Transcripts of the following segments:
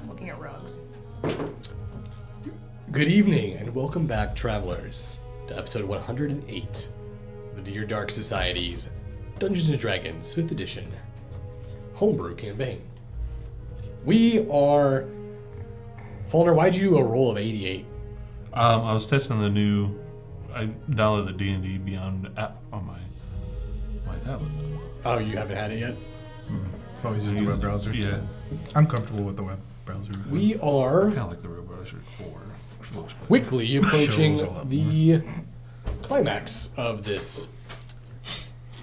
looking at rugs. Good evening, and welcome back, travelers, to episode 108 of the Dear Dark Society's Dungeons & Dragons 5th Edition Homebrew campaign. We are... Falner, why'd you a roll of 88? I was testing the new... I downloaded the D&D Beyond app on my tablet. Oh, you haven't had it yet? Mm-hmm. Always use the web browser. Yeah. I'm comfortable with the web browser. We are Kind of like the web browser 4. Which looks better. quickly approaching Shows up. the climax of this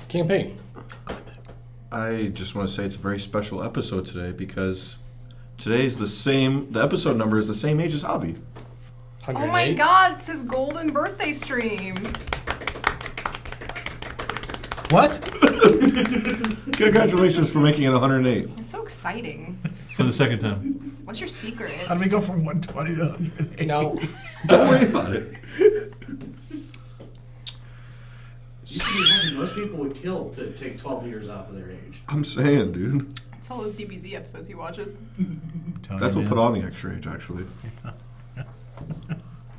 campaign. I just want to say it's a very special episode today because today's the episode number is the same age as Javi. Oh my god, it's his golden birthday stream. What? Congratulations for making it 108. It's so exciting. For the second time. What's your secret? How do we go from 120 to 180? Now, Don't worry about it. Most people would kill to take 12 years off of their age. I'm saying, dude. It's all those DBZ episodes he watches. That's what put on the extra age, actually.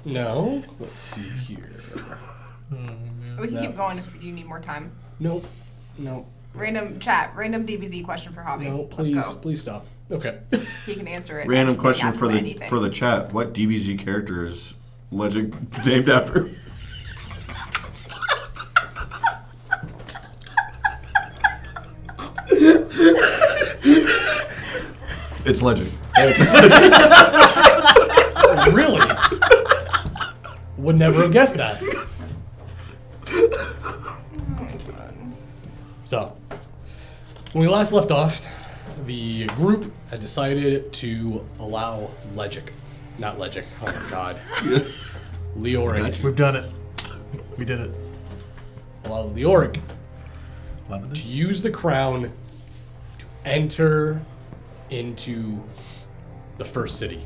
no. Let's see here. We can keep going if you need more time. Nope. Random DBZ question for Javi. No, Let's go. please stop. Okay. He can answer it. Random Anything, question ask for him the anything. for the chat. What DBZ character is Legend named after? It's Legend. It's Legend. Really? Would never have guessed that. So, when we last left off, the group had decided to allow Legic. Not Legic, oh my god. Leoric. We've done it. We did it. Allow Leoric to use the crown to enter into the first city.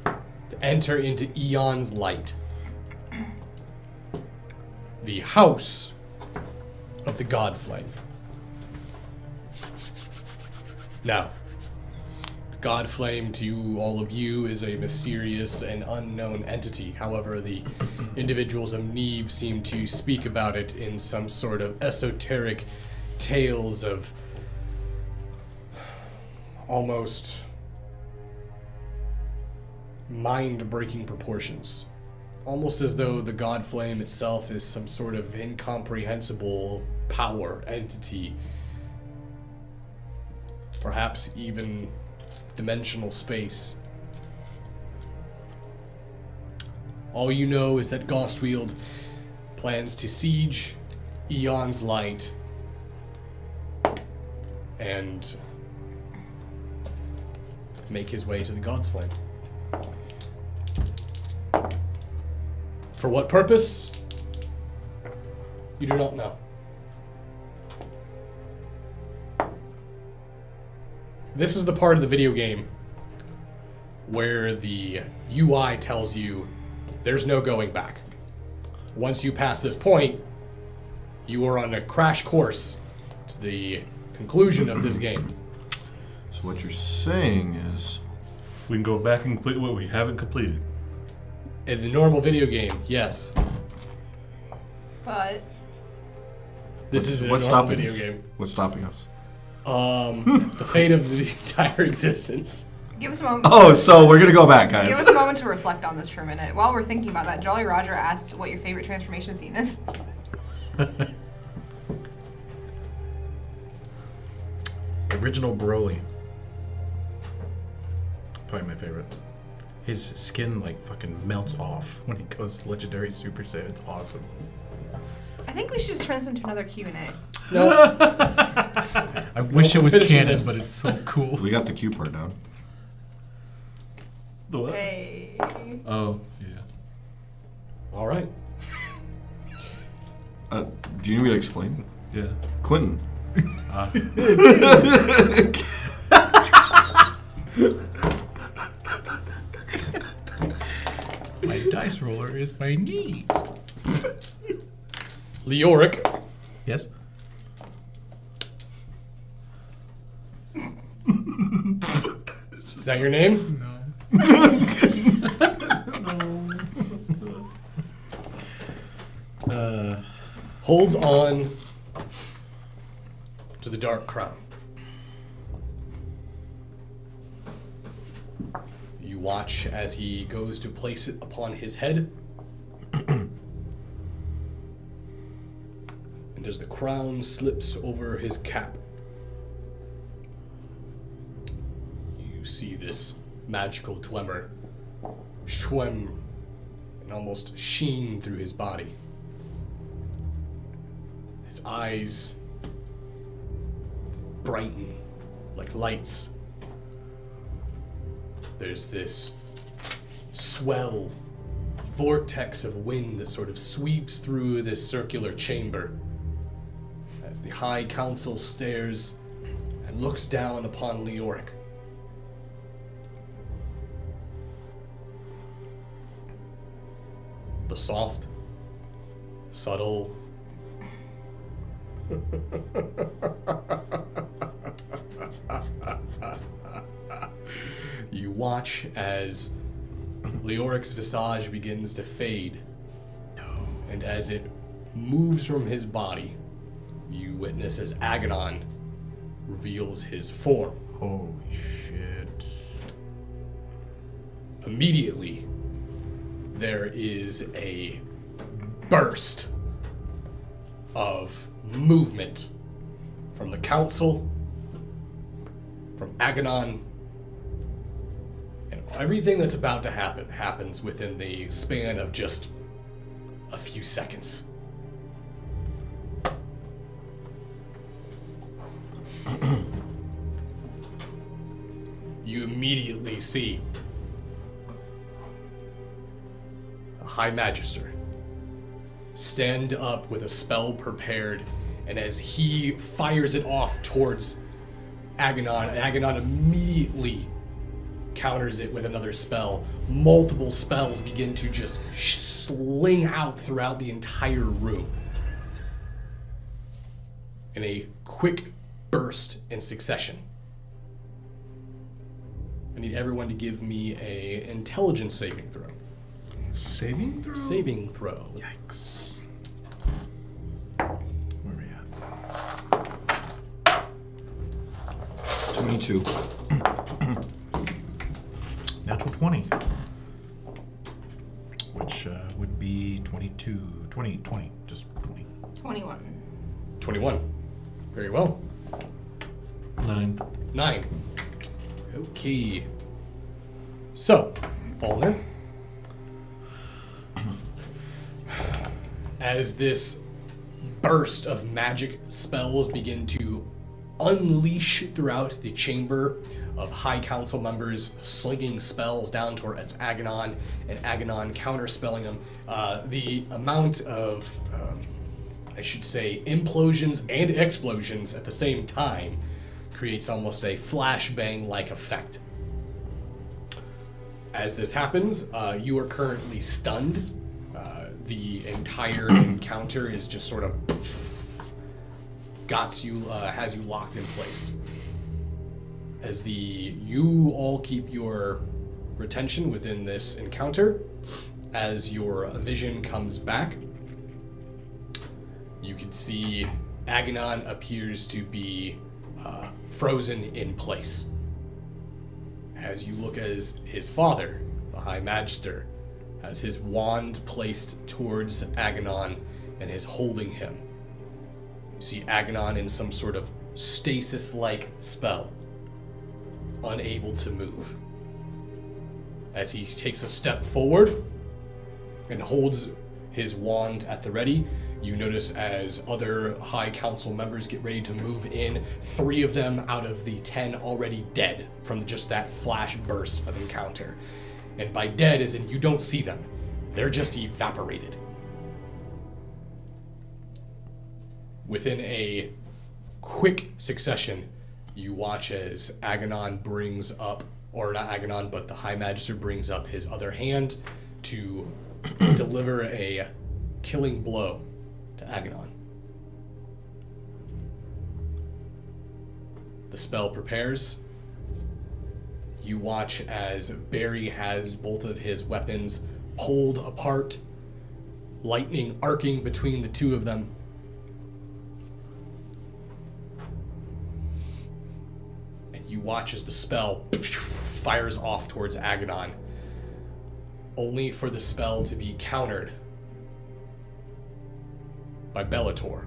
To enter into Eon's light. The house of the God Flame. Now, the God Flame to all of you is a mysterious and unknown entity. However, the individuals of Neve seem to speak about it in some sort of esoteric tales of almost mind-breaking proportions. Almost as though the God Flame itself is some sort of incomprehensible power entity. Perhaps even dimensional space. All you know is that Gostwield plans to siege Eon's light and make his way to the God's Flame. For what purpose? You do not know. This is the part of the video game where the UI tells you there's no going back. Once you pass this point, you are on a crash course to the conclusion of this game. So what you're saying is, We can go back and complete what we haven't completed. In the normal video game, yes. But This is a what's normal stopping video us? game. What's stopping us? The fate of the entire existence. give us a moment. Oh, so we're gonna go back, Give guys. us a moment to reflect on this for a minute. While we're thinking about that, Jolly Roger asked what your favorite transformation scene is. Original Broly. Probably my favorite. His skin like fucking melts off when he goes Legendary Super Saiyan. It's awesome. I think we should just turn this into another Q&A. No. I wish it was finishing canon, this. but it's so cool. We got the Q part down. The what? Hey. Oh, yeah. All right. Do you need me to explain? Yeah. Quentin. My dice roller is my knee. Leoric. Yes? Is that your name? No. Holds on to the dark crown. You watch as he goes to place it upon his head. And as the crown slips over his cap, you see this magical glimmer swim and almost sheen through his body. His eyes brighten like lights. There's this swell vortex of wind that sort of sweeps through this circular chamber as the High Council stares and looks down upon Leoric. The soft, subtle you watch as Leoric's visage begins to fade. No. And as it moves from his body, you witness as Aganon reveals his form. Holy shit. Immediately, there is a burst of movement from the council, from Aganon, and everything that's about to happen happens within the span of just a few seconds. You immediately see a High Magister stand up with a spell prepared, and as he fires it off towards Aganon, Aganon immediately counters it with another spell. Multiple spells begin to just sling out throughout the entire room in a quick burst in succession. I need everyone to give me a intelligence saving throw. Saving throw? Saving throw. Yikes. Where are we at? 22. Natural 20. Which would be 22. 20. Just 20. 21. 21. Very well. 9. 9. Okay. So, Falner, as this burst of magic spells begin to unleash throughout the chamber of High Council members, slinging spells down towards Aganon, and Aganon counterspelling them, the amount of, I should say, implosions and explosions at the same time creates almost a flashbang-like effect. As this happens, you are currently stunned. The entire encounter is just sort of has you locked in place. As you all keep your retention within this encounter, as your vision comes back, you can see Aganon appears to be frozen in place. As you look as his father, the High Magister, has his wand placed towards Aganon and is holding him. You see Aganon in some sort of stasis-like spell, unable to move. As he takes a step forward and holds his wand at the ready, you notice as other High Council members get ready to move in, 3 of them out of the 10 already dead from just that flash burst of encounter. And by dead as in you don't see them, they're just evaporated. Within a quick succession, you watch as Aganon brings up, or not Aganon, but the High Magister brings up his other hand to deliver a killing blow to Aganon. The spell prepares. You watch as Barry has both of his weapons pulled apart, lightning arcing between the two of them. And you watch as the spell fires off towards Agaddon, only for the spell to be countered by Bellator.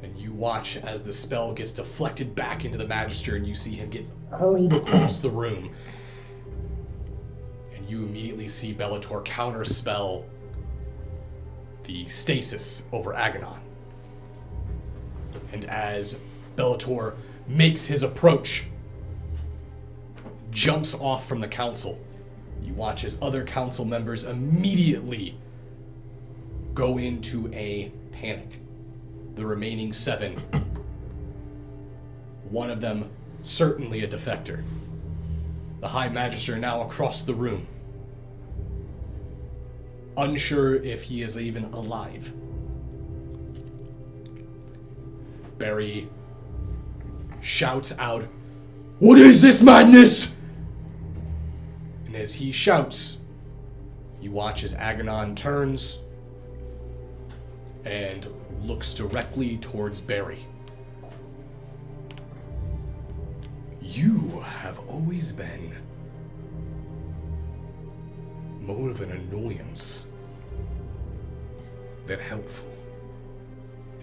And you watch as the spell gets deflected back into the Magister, and you see him get hurled across the room. And you immediately see Bellator counterspell the stasis over Agaddon. And as Bellator makes his approach, jumps off from the council, you watch as other council members immediately go into a panic. The remaining 7, one of them certainly a defector. The High Magister now across the room, unsure if he is even alive. Barry shouts out, "What is this madness?" And as he shouts, you watch as Agaddon turns and looks directly towards Barry. You have always been more of an annoyance than helpful.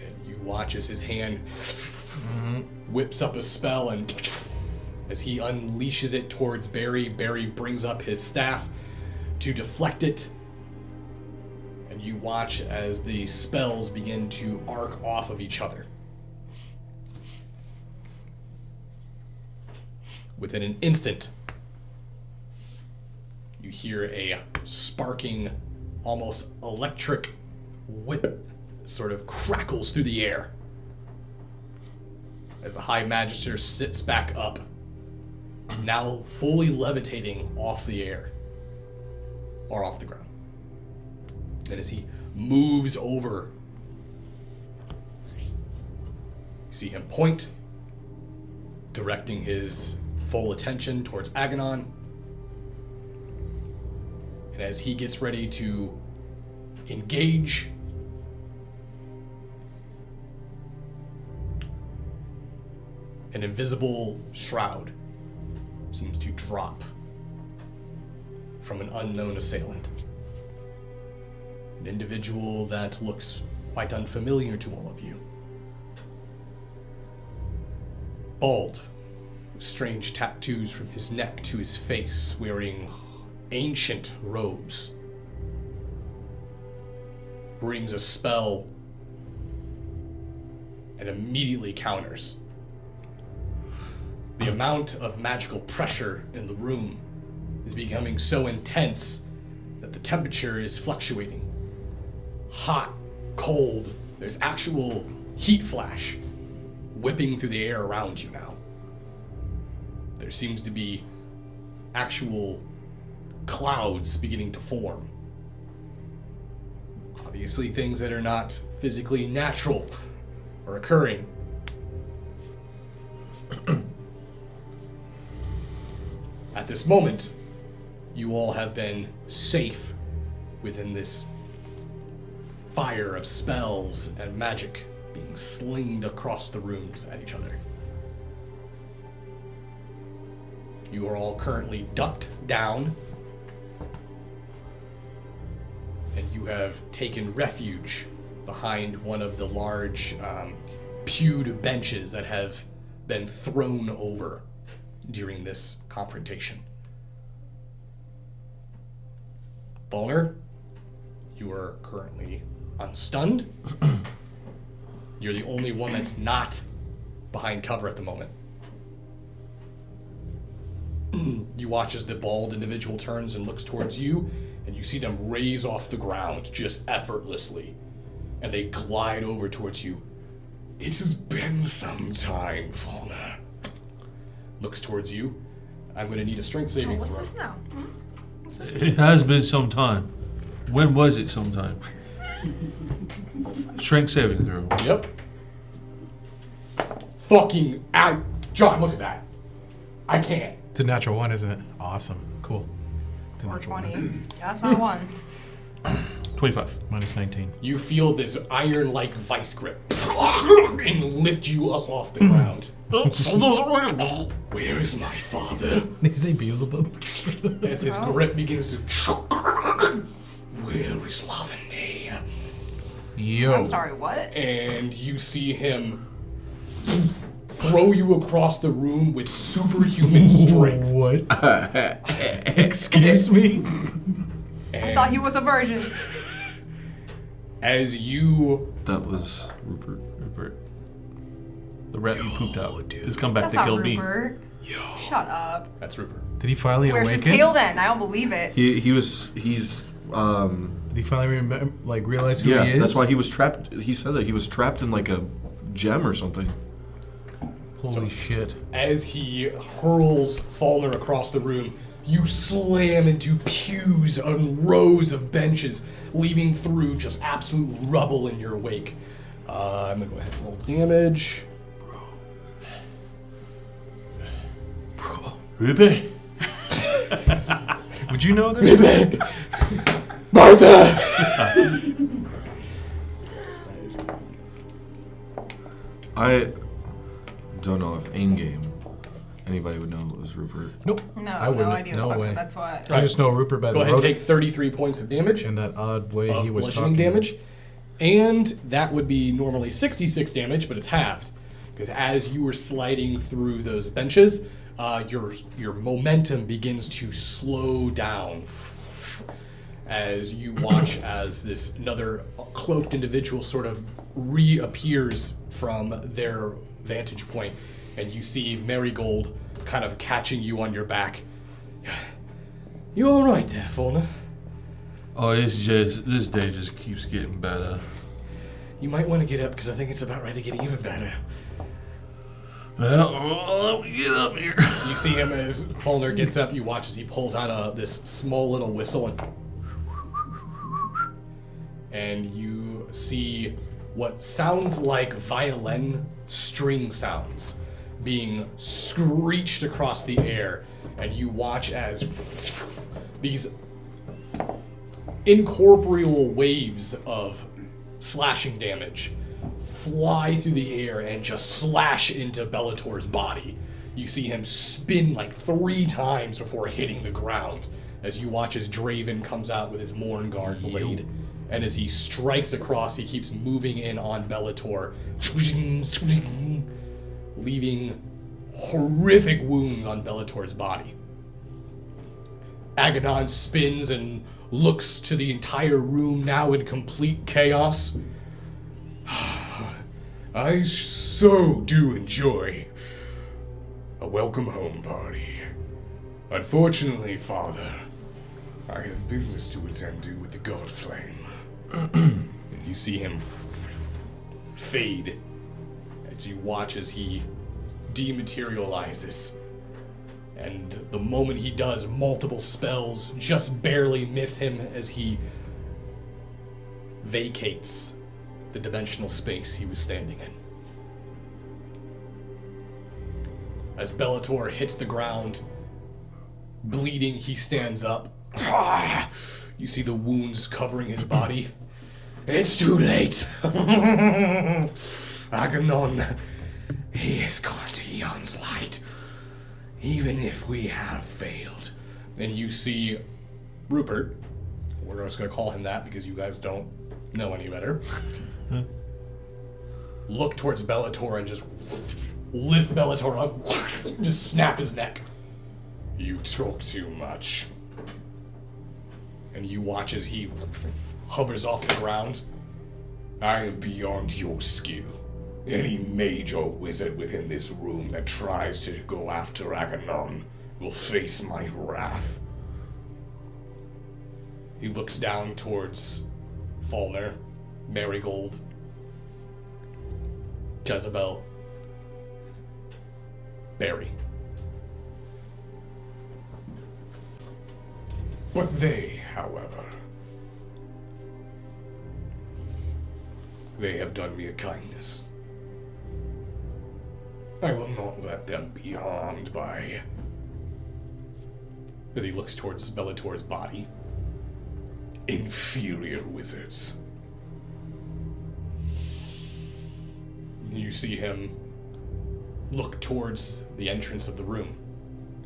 And you watch as his hand whips up a spell, and as he unleashes it towards Barry, Barry brings up his staff to deflect it. And you watch as the spells begin to arc off of each other. Within an instant, you hear a sparking, almost electric whip sort of crackles through the air as the High Magister sits back up, now fully levitating off the air, or off the ground. And as he moves over, you see him point, directing his full attention towards Agaddon. And as he gets ready to engage, an invisible shroud seems to drop from an unknown assailant. An individual that looks quite unfamiliar to all of you. Bald, with strange tattoos from his neck to his face, wearing ancient robes. Brings a spell and immediately counters. The amount of magical pressure in the room is becoming so intense that the temperature is fluctuating. Hot, cold, there's actual heat flash whipping through the air around you now. There seems to be actual clouds beginning to form. Obviously things that are not physically natural are occurring. At this moment, you all have been safe within this fire of spells and magic being slinged across the rooms at each other. You are all currently ducked down, and you have taken refuge behind one of the large pewed benches that have been thrown over during this confrontation. Boner, you are currently unstunned. You're the only one that's not behind cover at the moment. You watch as the bald individual turns and looks towards you, and you see them raise off the ground just effortlessly, and they glide over towards you. It has been some time, Fauna. Looks towards you. I'm going to need a strength saving What's throw. this now? It has been some time. When was it sometime? Strength saving throw. Yep. Fucking out. John, look at that. I can't. It's a natural one, isn't it? Awesome. Cool. It's a Or natural 20. one. That's not one. 25. Minus 19. You feel this iron-like vice grip and lift you up off the ground. Where is my father? Did you say Beelzebub? As his Oh. grip begins to where is Lavender? Yo. I'm sorry, what? And you see him throw you across the room with superhuman strength. What? Excuse me? I thought he was a virgin. As you That was Rupert. Rupert. The rat you pooped out has come back That's to not kill me. Rupert. Shut up. that's Rupert. Did he finally Where's awaken? his tail then? I don't believe it. He's Did he finally realize who yeah, he is? that's why he was trapped. He said that he was trapped in like a gem or something. Holy shit. As he hurls Fallner across the room, you slam into pews and rows of benches, leaving through just absolute rubble in your wake. I'm gonna go ahead and roll damage. Rupert. Would you know this? Martha! I don't know if in-game anybody would know it was Rupert. Nope. No, I wouldn't. no idea. No way. That's what. I just know Rupert by Go the ahead and road take 33 points of damage and that odd way of he was bludgeoning talking. damage. And that would be normally 66 damage, but it's halved. Because as you were sliding through those benches, your momentum begins to slow down. As you watch as this another cloaked individual sort of reappears from their vantage point, and you see Marigold kind of catching you on your back. You all right there, Fauna? Oh, it's just, this day just keeps getting better. You might want to get up because I think it's about ready to get even better. Well, let me get up here. You see him as Fulner gets up. You watch as he pulls out this small little whistle, and you see what sounds like violin string sounds being screeched across the air, and you watch as these incorporeal waves of slashing damage fly through the air and just slash into Bellator's body. You see him spin like 3 times before hitting the ground as you watch as Draven comes out with his Mornguard blade. And as he strikes across, he keeps moving in on Bellator, leaving horrific wounds on Bellator's body. Agaddon spins and looks to the entire room now in complete chaos. I so do enjoy a welcome home party. Unfortunately, Father, I have business to attend to with the God Flame. And you see him fade as you watch as he dematerializes. And the moment he does, multiple spells just barely miss him as he vacates the dimensional space he was standing in. As Bellator hits the ground, bleeding, he stands up. You see the wounds covering his body. It's too late. Agamemnon, he has gone to Eon's light. Even if we have failed. And you see Rupert, we're just going to call him that because you guys don't know any better, look towards Bellator and just lift Bellator up, and just snap his neck. You talk too much. And you watch as he hovers off the ground. I am beyond your skill. Any mage or wizard within this room that tries to go after Agamemnon will face my wrath. He looks down towards Fulner, Marigold, Jezebel, Barry. But they, however, they have done me a kindness. I will not let them be harmed by as he looks towards Bellator's body. Inferior wizards. You see him look towards the entrance of the room.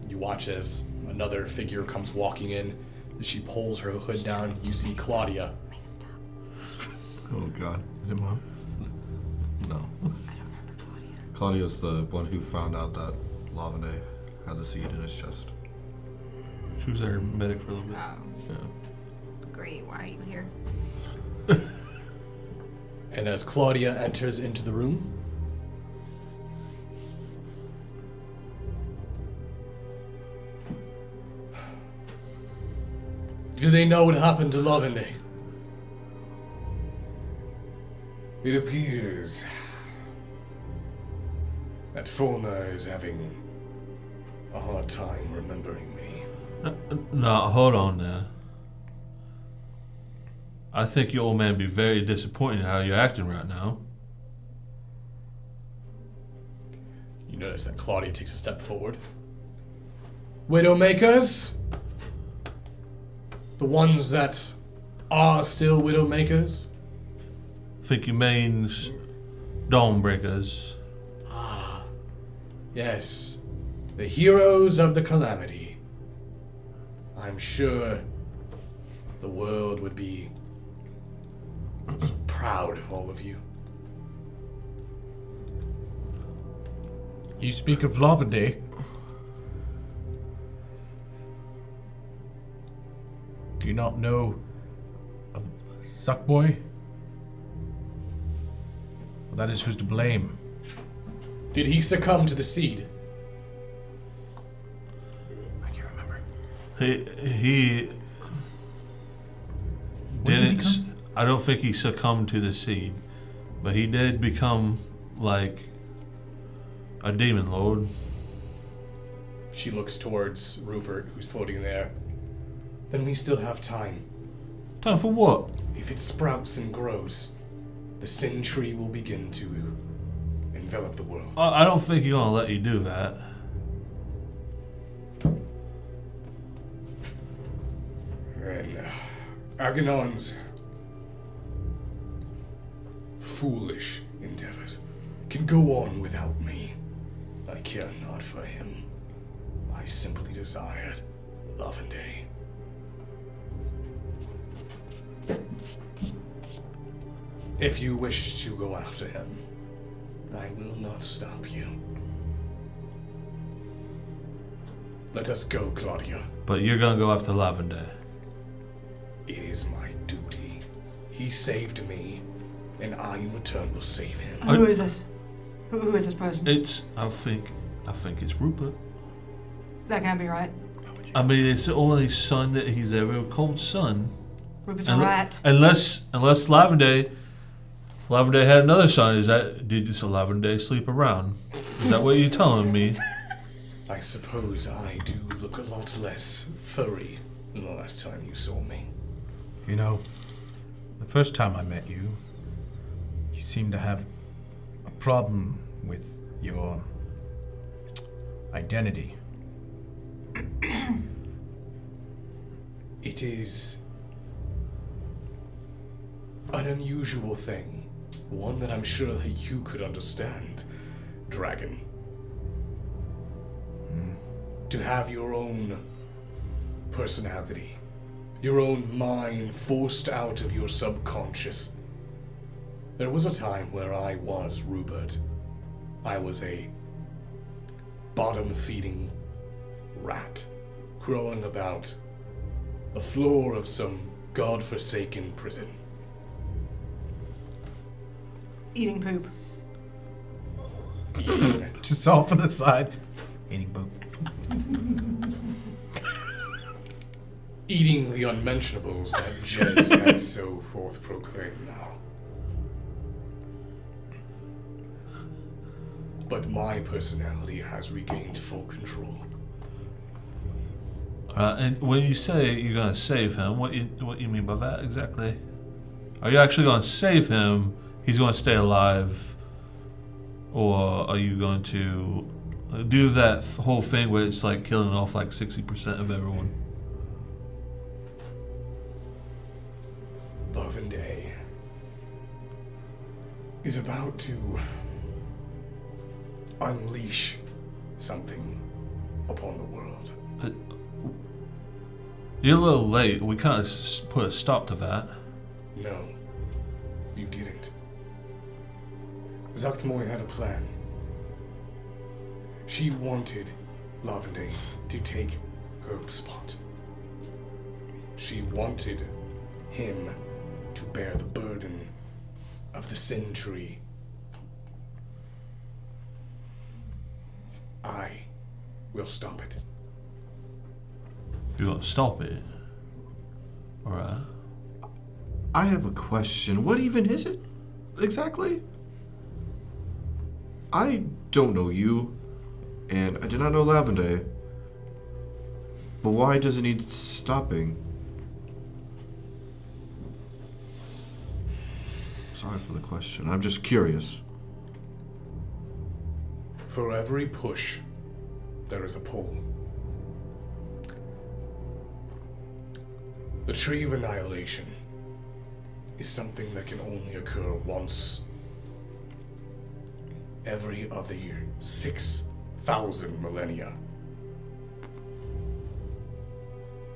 You watch as another figure comes walking in. As she pulls her hood down, you see Claudia. Oh God. Is it Mom? No. Claudia's the one who found out that Lavende had the seed in his chest. She was our medic for a little bit. Oh, Yeah. great. Why are you here? And as Claudia enters into the room, do they know what happened to Lavende? It appears that Fauna is having a hard time remembering me. No, hold on there. I think your old man would be very disappointed in how you're acting right now. You notice that Claudia takes a step forward. Widowmakers? The ones that are still Widowmakers? I think you means Dawnbreakers. Yes, the heroes of the calamity. I'm sure the world would be proud of all of you. You speak of Lavende. Do you not know of Suckboy? Well, that is who's to blame. Did he succumb to the seed? I can't remember. He What did he didn't. become? I don't think he succumbed to the seed, but he did become like a demon lord. She looks towards Rupert, who's floating there. Then we still have time. Time for what? If it sprouts and grows, the sin tree will begin to envelop the world. I don't think he's gonna let you do that. And Aganon's foolish endeavors can go on without me. I care not for him. I simply desired Lavende. If you wish to go after him, I will not stop you. Let us go, Claudia. But you're gonna go after Lavender. It is my duty. He saved me, and I in return will save him. Who is this? Who is this person? I think it's Rupert. That can't be right. I mean, it's the only son that he's ever called son. Rupert's a rat. Unless Lavender had another son. Did Lavender sleep around? Is that what you're telling me? I suppose I do look a lot less furry than the last time you saw me. You know, the first time I met you, you seemed to have a problem with your identity. It is an unusual thing, one that I'm sure that you could understand, Dragon. To have your own personality, your own mind forced out of your subconscious. There was a time where I was Rupert. I was a bottom-feeding rat, crawling about the floor of some god-forsaken prison. Eating poop. Just off on the side. Eating poop. Eating the unmentionables that Jez has so forth proclaimed now. But my personality has regained full control. And when you say you're gonna save him, what you mean by that exactly? Are you actually gonna save him? He's gonna stay alive, or are you going to Do that whole thing where it's like killing off like 60% of everyone. Lavender is about to unleash something upon the world. You're a little late. We can't put a stop to that. No, you didn't. Zuktmoy had a plan. She wanted Lavender to take her spot. She wanted him to bear the burden of the Sin Tree. I will stop it. You won't stop it. Alright. I have a question. What even is it? Exactly? I don't know you, and I do not know Lavender. But why does it need stopping? Sorry for the question. I'm just curious. For every push, there is a pull. The Tree of Annihilation is something that can only occur once every other year, 6,000 millennia.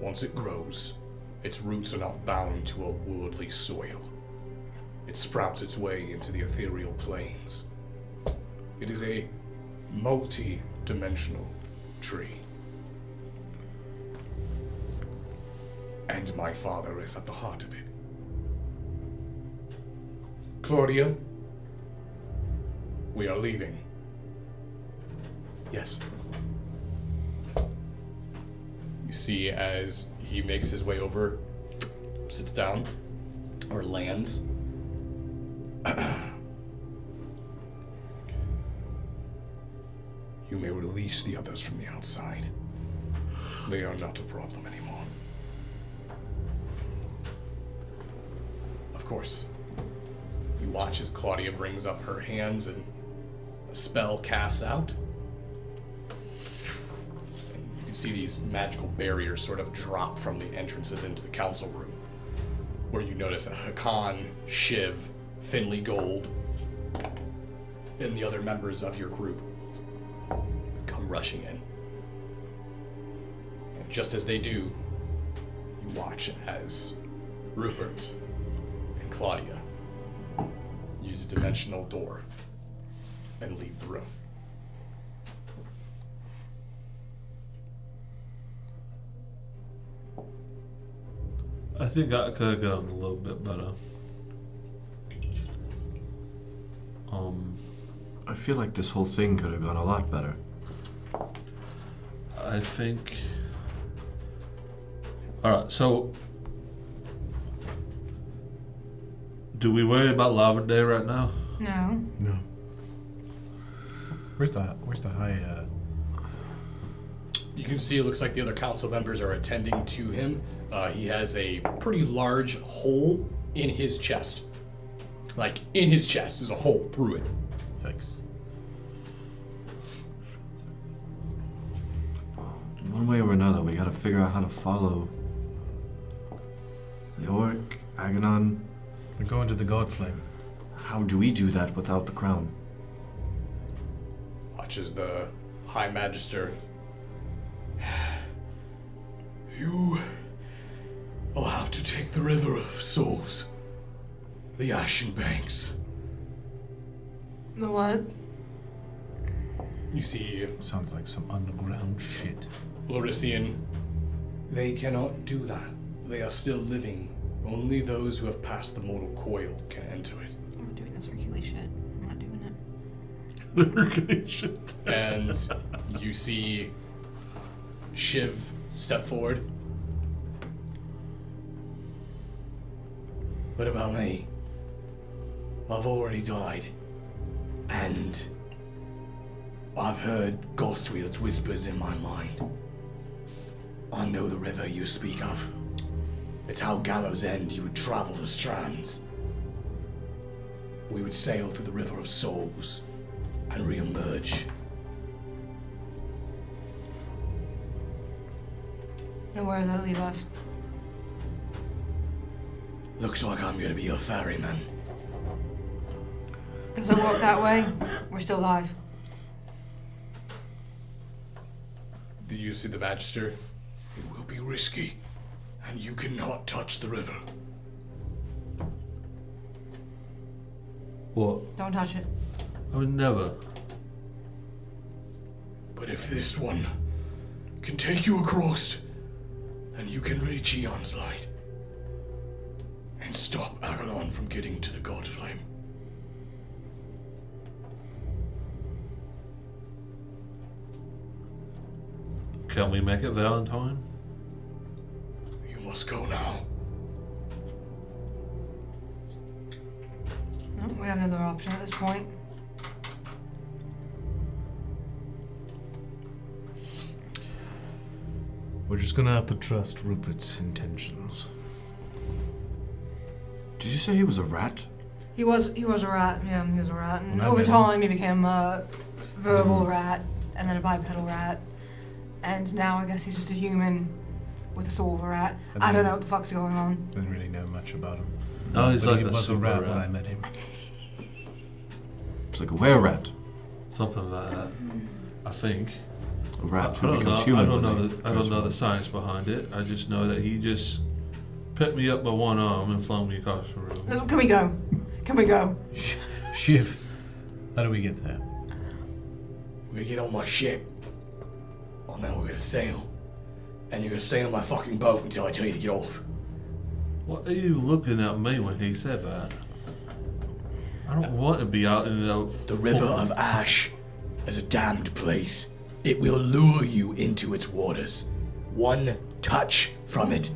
Once it grows, its roots are not bound to a worldly soil. It sprouts its way into the ethereal planes. It is a multi-dimensional tree. And my father is at the heart of it. Claudia, we are leaving. Yes. You see as he makes his way over, sits down, or lands. You may release the others from the outside. They are not a problem anymore. Of course, you watch as Claudia brings up her hands and a spell casts out. And you can see these magical barriers sort of drop from the entrances into the council room, where you notice a Hakan, Shiv, Finley Gold, and the other members of your group come rushing in. And just as they do, you watch as Rupert and Claudia use a dimensional door and leave the room. I think I could have gotten a little bit better. I feel like this whole thing could have gone a lot better. I think... Alright, so... Do we worry about Lavender right now? No. No. Where's the high, You can see it looks like the other council members are attending to him. He has a pretty large hole in his chest. Like, in his chest, there's a hole through it. Yikes. One way or another, we gotta figure out how to follow the Orc, Aganon. We're going to the God Flame. How do we do that without the crown? Watches the High Magister. You will have to take the River of Souls. The Ashen Banks. The what? You see Sounds like some underground shit. Lorisian. They cannot do that. They are still living. Only those who have passed the mortal coil can enter it. I'm doing this Hercules shit. I'm not doing it. And you see Shiv step forward. What about me? I've already died. And I've heard Ghostwield's whispers in my mind. I know the river you speak of. It's how Gallows End you would travel the strands. We would sail through the River of Souls and re-emerge And where does that leave us? Looks like I'm gonna be your ferryman. If I walk that way, we're still alive. Do you see the Magister? It will be risky, and you cannot touch the river. What? Don't touch it. I would never. But if this one can take you across, then you can reach Eon's light and stop Avalon from getting to the God Flame. Can we make it Valentine? You must go now. No, we have another option at this point. We're just gonna have to trust Rupert's intentions. Did you say he was a rat? He was a rat. Yeah, he was a rat. And When I over met him- time, he became a verbal rat, and then a bipedal rat, and now I guess he's just a human with a soul of a rat. And I don't then- know what the fuck's going on. Didn't really know much about him. No, he's But like he a was a super rat rat. when I met him. It's like a were-rat. Something like that. I think. A rat I who don't becomes know. human. I don't when know. they I don't know the transform. science behind it. I just know that he just picked me up by one arm and flung me across the room. Can we go? Can we go? Shiv, how do we get there? We're gonna get on my ship, and then we're gonna sail, and you're gonna stay on my fucking boat until I tell you to get off. What are you looking at me when he said that? I don't want to be out in The river of ash is a damned place. It will lure you into its waters. One touch from it,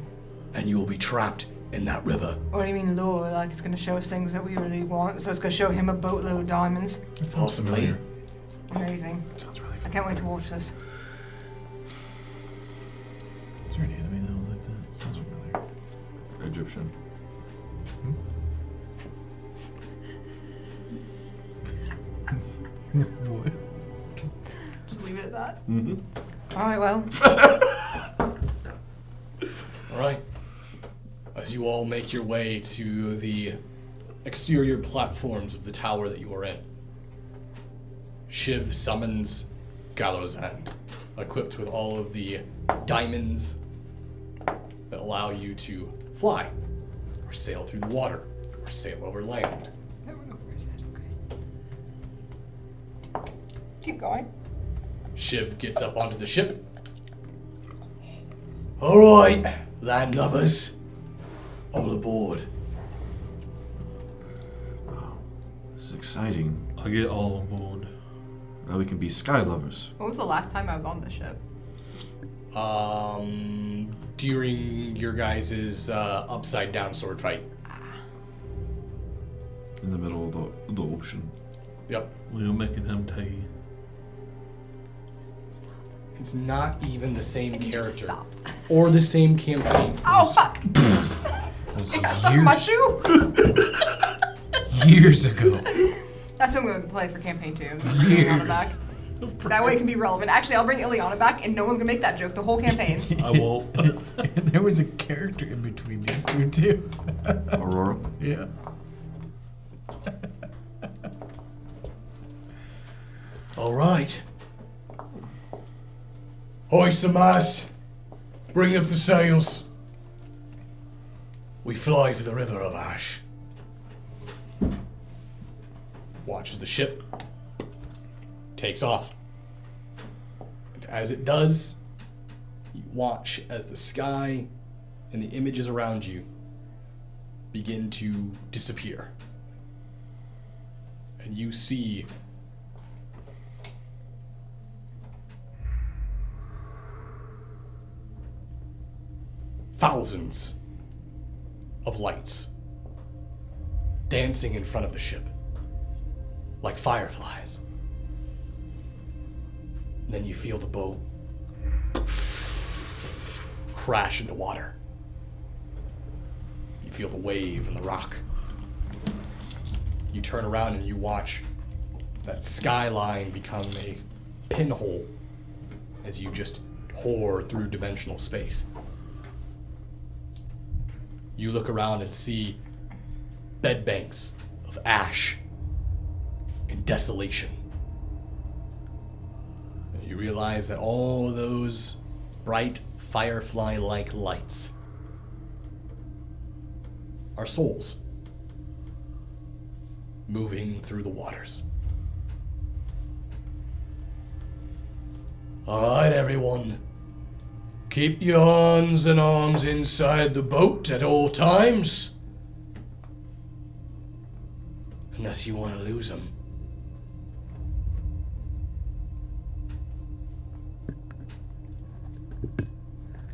and you will be trapped in that river. What do you mean lure? Like it's gonna show us things that we really want, so it's gonna show him a boatload of diamonds. That sounds Possibly. familiar. Amazing. Sounds really I can't wait to watch this. Is there an anime that was like that? Sounds familiar. Egyptian. What? Just leave it at that. Mm-hmm. All right, well. All right. As you all make your way to the exterior platforms of the tower that you are in, Shiv summons Gallows End, equipped with all of the diamonds that allow you to fly, or sail through the water, or sail over land. Keep going. Shiv gets up onto the ship. All right, landlubbers, all aboard. This is exciting. I get all on board. Now we can be sky lovers. When was the last time I was on this ship? During your guys' upside down sword fight. In the middle of the ocean. Yep. We were making him tea. It's not even the same Can you just character stop? or the same campaign. Oh fuck! That was It got stuck in my shoe. years ago. That's what I'm going to play for campaign 2. I'm gonna bring Ileana back. That way it can be relevant. Actually, I'll bring Ileana back, and no one's gonna make that joke the whole campaign. I won't. There was a character in between these two too. Aurora. Yeah. All right. Hoist the mast. Bring up the sails. We fly for the river of ash. Watches the ship. Takes off. And as it does, you watch as the sky and the images around you begin to disappear. And you see thousands of lights dancing in front of the ship like fireflies. And then you feel the boat crash into water. You feel the wave and the rock. You turn around and you watch that skyline become a pinhole as you just pour through dimensional space. You look around and see bed banks of ash and desolation. And you realize that all those bright firefly-like lights are souls moving through the waters. All right, everyone. Keep your hands and arms inside the boat at all times. Unless you want to lose them.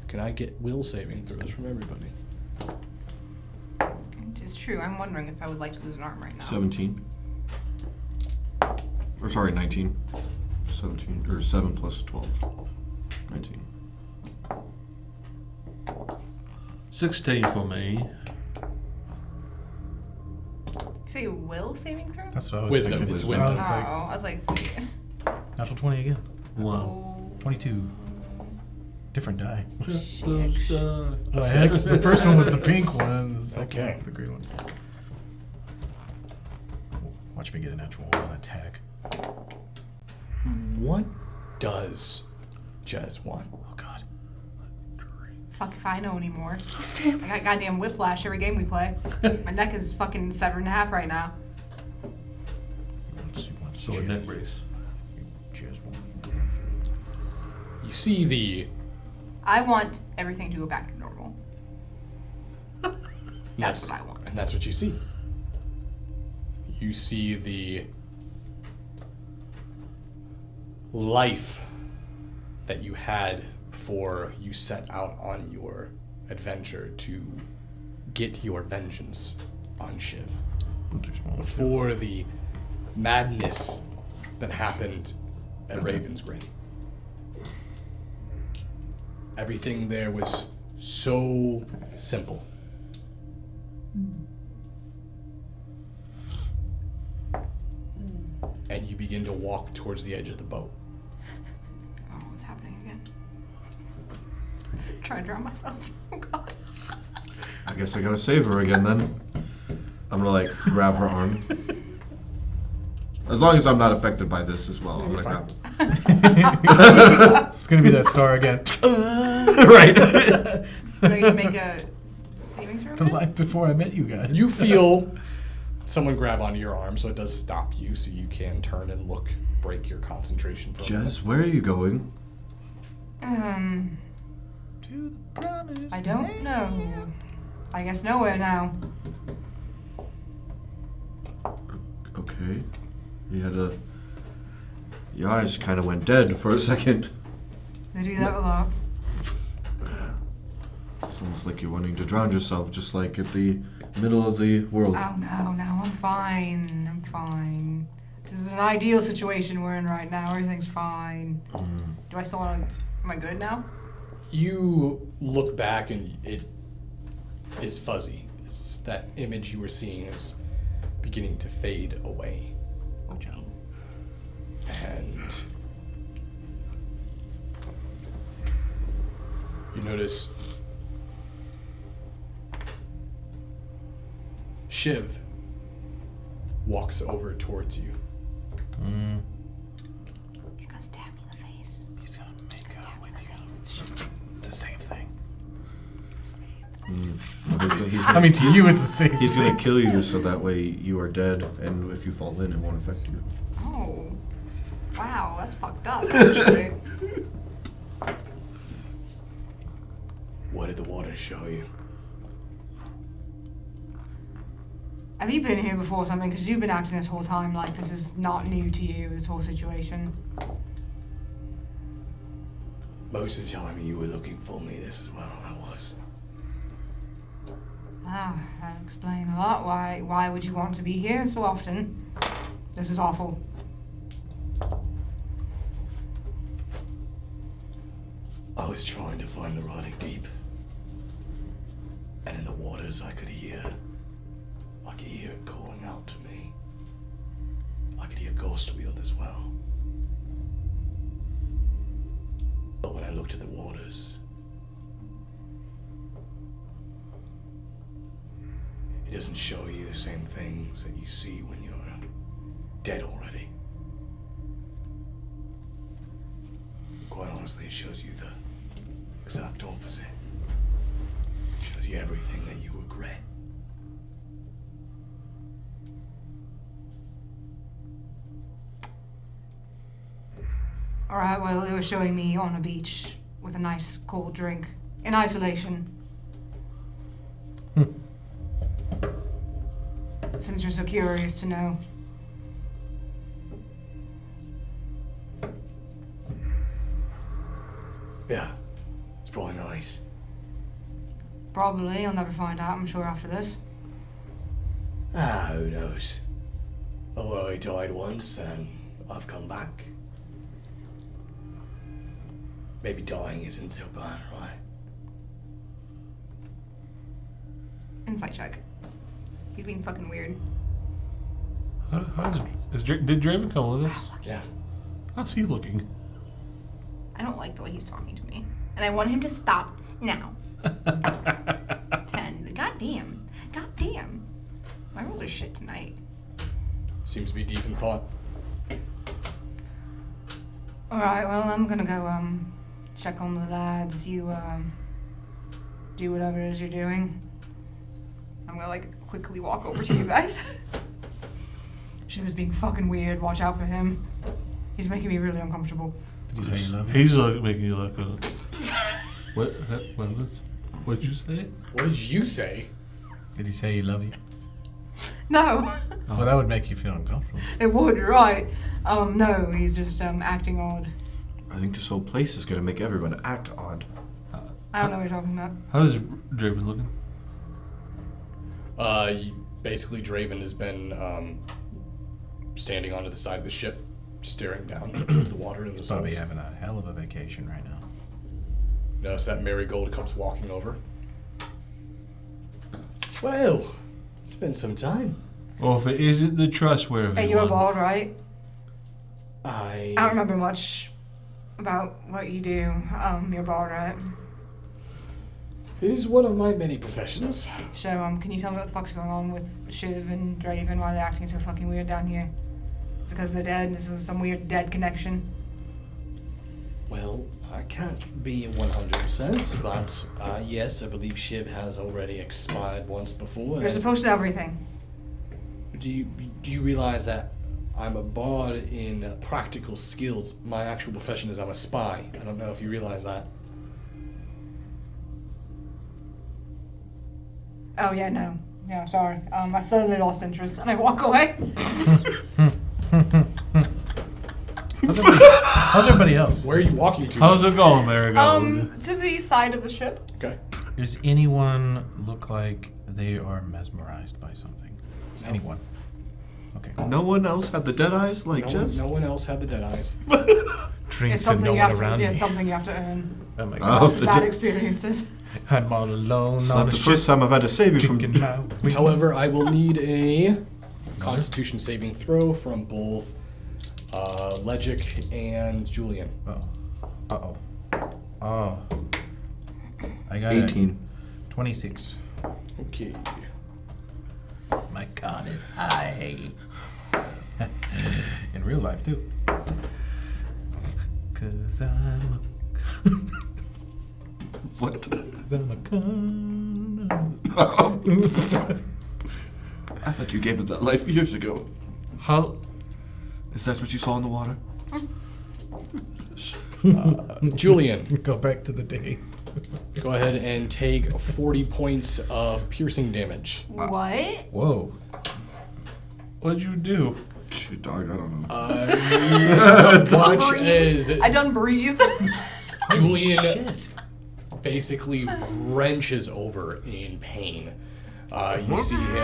Can I get will saving throws from everybody? It is true. I'm wondering if I would like to lose an arm right now. 17. Or sorry, 19. 17. Or 7 plus 12. 19. 16 for me. Say will saving throw? That's what I was Wisdom, thinking. it's I wisdom. was like, I was like, wait. natural 20 again. Wow. 22. Different die. Just Oh, hex. The first one was the pink one. The second one was the green one. Watch me get a natural one attack. What does Jez want? Oh god. Fuck if I know anymore. I got goddamn whiplash every game we play. My neck is fucking severed in half right now. So a neck brace. You see the... I want everything to go back to normal. That's Yes, what I want. and that's what you see. You see the life that you had before you set out on your adventure to get your vengeance on Shiv. Before the madness that happened at Raven's Grin. Everything there was so simple. And you begin to walk towards the edge of the boat. Oh, what's happening again? Trying to drown myself. Oh god. I guess I gotta save her again then. I'm gonna like grab her arm. As long as I'm not affected by this as well, I'm gonna grab her. It's gonna be that star again. Right. Do I need to make a saving throw? The life before I met you guys. You feel someone grab onto your arm, so it does stop you, so you can turn and look, break your concentration for a moment. Jez, where are you going? To the promise. I don't know. I guess nowhere now. Okay. You had a... Your eyes kind of went dead for a second. They do that a lot. It's almost like you're wanting to drown yourself, just like at the middle of the world. Oh no, I'm fine. I'm fine. This is an ideal situation we're in right now. Everything's fine. Do I still want to... Am I good now? You look back and it is fuzzy. It's that image you were seeing is beginning to fade away. Okay. And you notice Shiv walks over towards you. You're gonna stab me in the face. He's gonna make You're gonna out stab me with in you. the face. It's the same thing. He's gonna, I mean, to you, it's the same. he's gonna kill you so that way you are dead, and if you fall in, it won't affect you. Oh. Wow, that's fucked up, actually. What did the water show you? Have you been here before or something? Because you've been acting this whole time like this is not new to you, this whole situation. Most of the time you were looking for me, this is where I was. Ah, that explains a lot. Why would you want to be here so often? This is awful. I was trying to find the rotting deep. And in the waters I could hear it calling out to me. I could hear Ghost Wheel as well. But when I looked at the waters, doesn't show you the same things that you see when you're dead already. Quite honestly, it shows you the exact opposite. It shows you everything that you regret. Alright, well, it was showing me on a beach with a nice cold drink in isolation. Since you're so curious to know. Yeah, it's probably nice. Probably, I'll never find out, I'm sure, after this. Who knows? Although I died once and I've come back. Maybe dying isn't so bad, right? Insight check. He's being fucking weird. Did Draven come with us? Yeah. How's he looking? I don't like the way he's talking to me. And I want him to stop now. 10. Goddamn. Goddamn. My rolls are shit tonight. Seems to be deep in thought. Alright, well, I'm gonna go, check on the lads. You, do whatever it is you're doing. I'm gonna, like, quickly walk over to you guys. She was being fucking weird. Watch out for him. He's making me really uncomfortable. Did he say you love him? He's like making you like a. What'd you say? What did you say? Did he say he love you? No. Well, that would make you feel uncomfortable. It would, right. No, he's just, acting odd. I think this whole place is gonna make everyone act odd. I don't know what you're talking about. How is Draven looking? Basically, Draven has been standing onto the side of the ship, staring down into the water in the He's probably souls. having a hell of a vacation right now. Notice that Marigold comes walking over. Well, it's been some time. Well, if it isn't the trustworthy Hey, you're one. bald, right? I I don't remember much about what you do. You're bald, right? It is one of my many professions. So, can you tell me what the fuck's going on with Shiv and Draven? Why they're acting so fucking weird down here? Is it because they're dead? This is some weird dead connection? Well, I can't be 100%, but yes, I believe Shiv has already expired once before. You're supposed to know everything. Do you realize that I'm a bard in practical skills? My actual profession is I'm a spy. I don't know if you realize that. Oh, yeah, no. Yeah, sorry. I suddenly lost interest and I walk away. How's everybody else? Where are you walking to? How's it going, Marigold? To the side of the ship. Okay. Does anyone look like they are mesmerized by something? Does anyone? Okay. No one else had the dead eyes like No Jess? one else had the dead eyes. It's Drinks and something no you one have to. around Yeah, me. something you have to earn. Oh my Oh, god. Lots of the bad di- experiences. I'm all alone It's on not a the ship. first time I've had to save you from. Drinking my weed. However, I will need a Constitution saving throw from both Legic and Julian. Uh-oh. Oh. I got 18. 26. Okay. My con is high. In real life, too. 'Cause I'm What? a con. I thought you gave him that life years ago. How? Is that what you saw in the water? Julian, Go back to the days. go ahead and take 40 points of piercing damage. What? Whoa. What'd you do? Shit, dog, I don't know. Watch as I done breathed. Julian basically wrenches over in pain. You see him,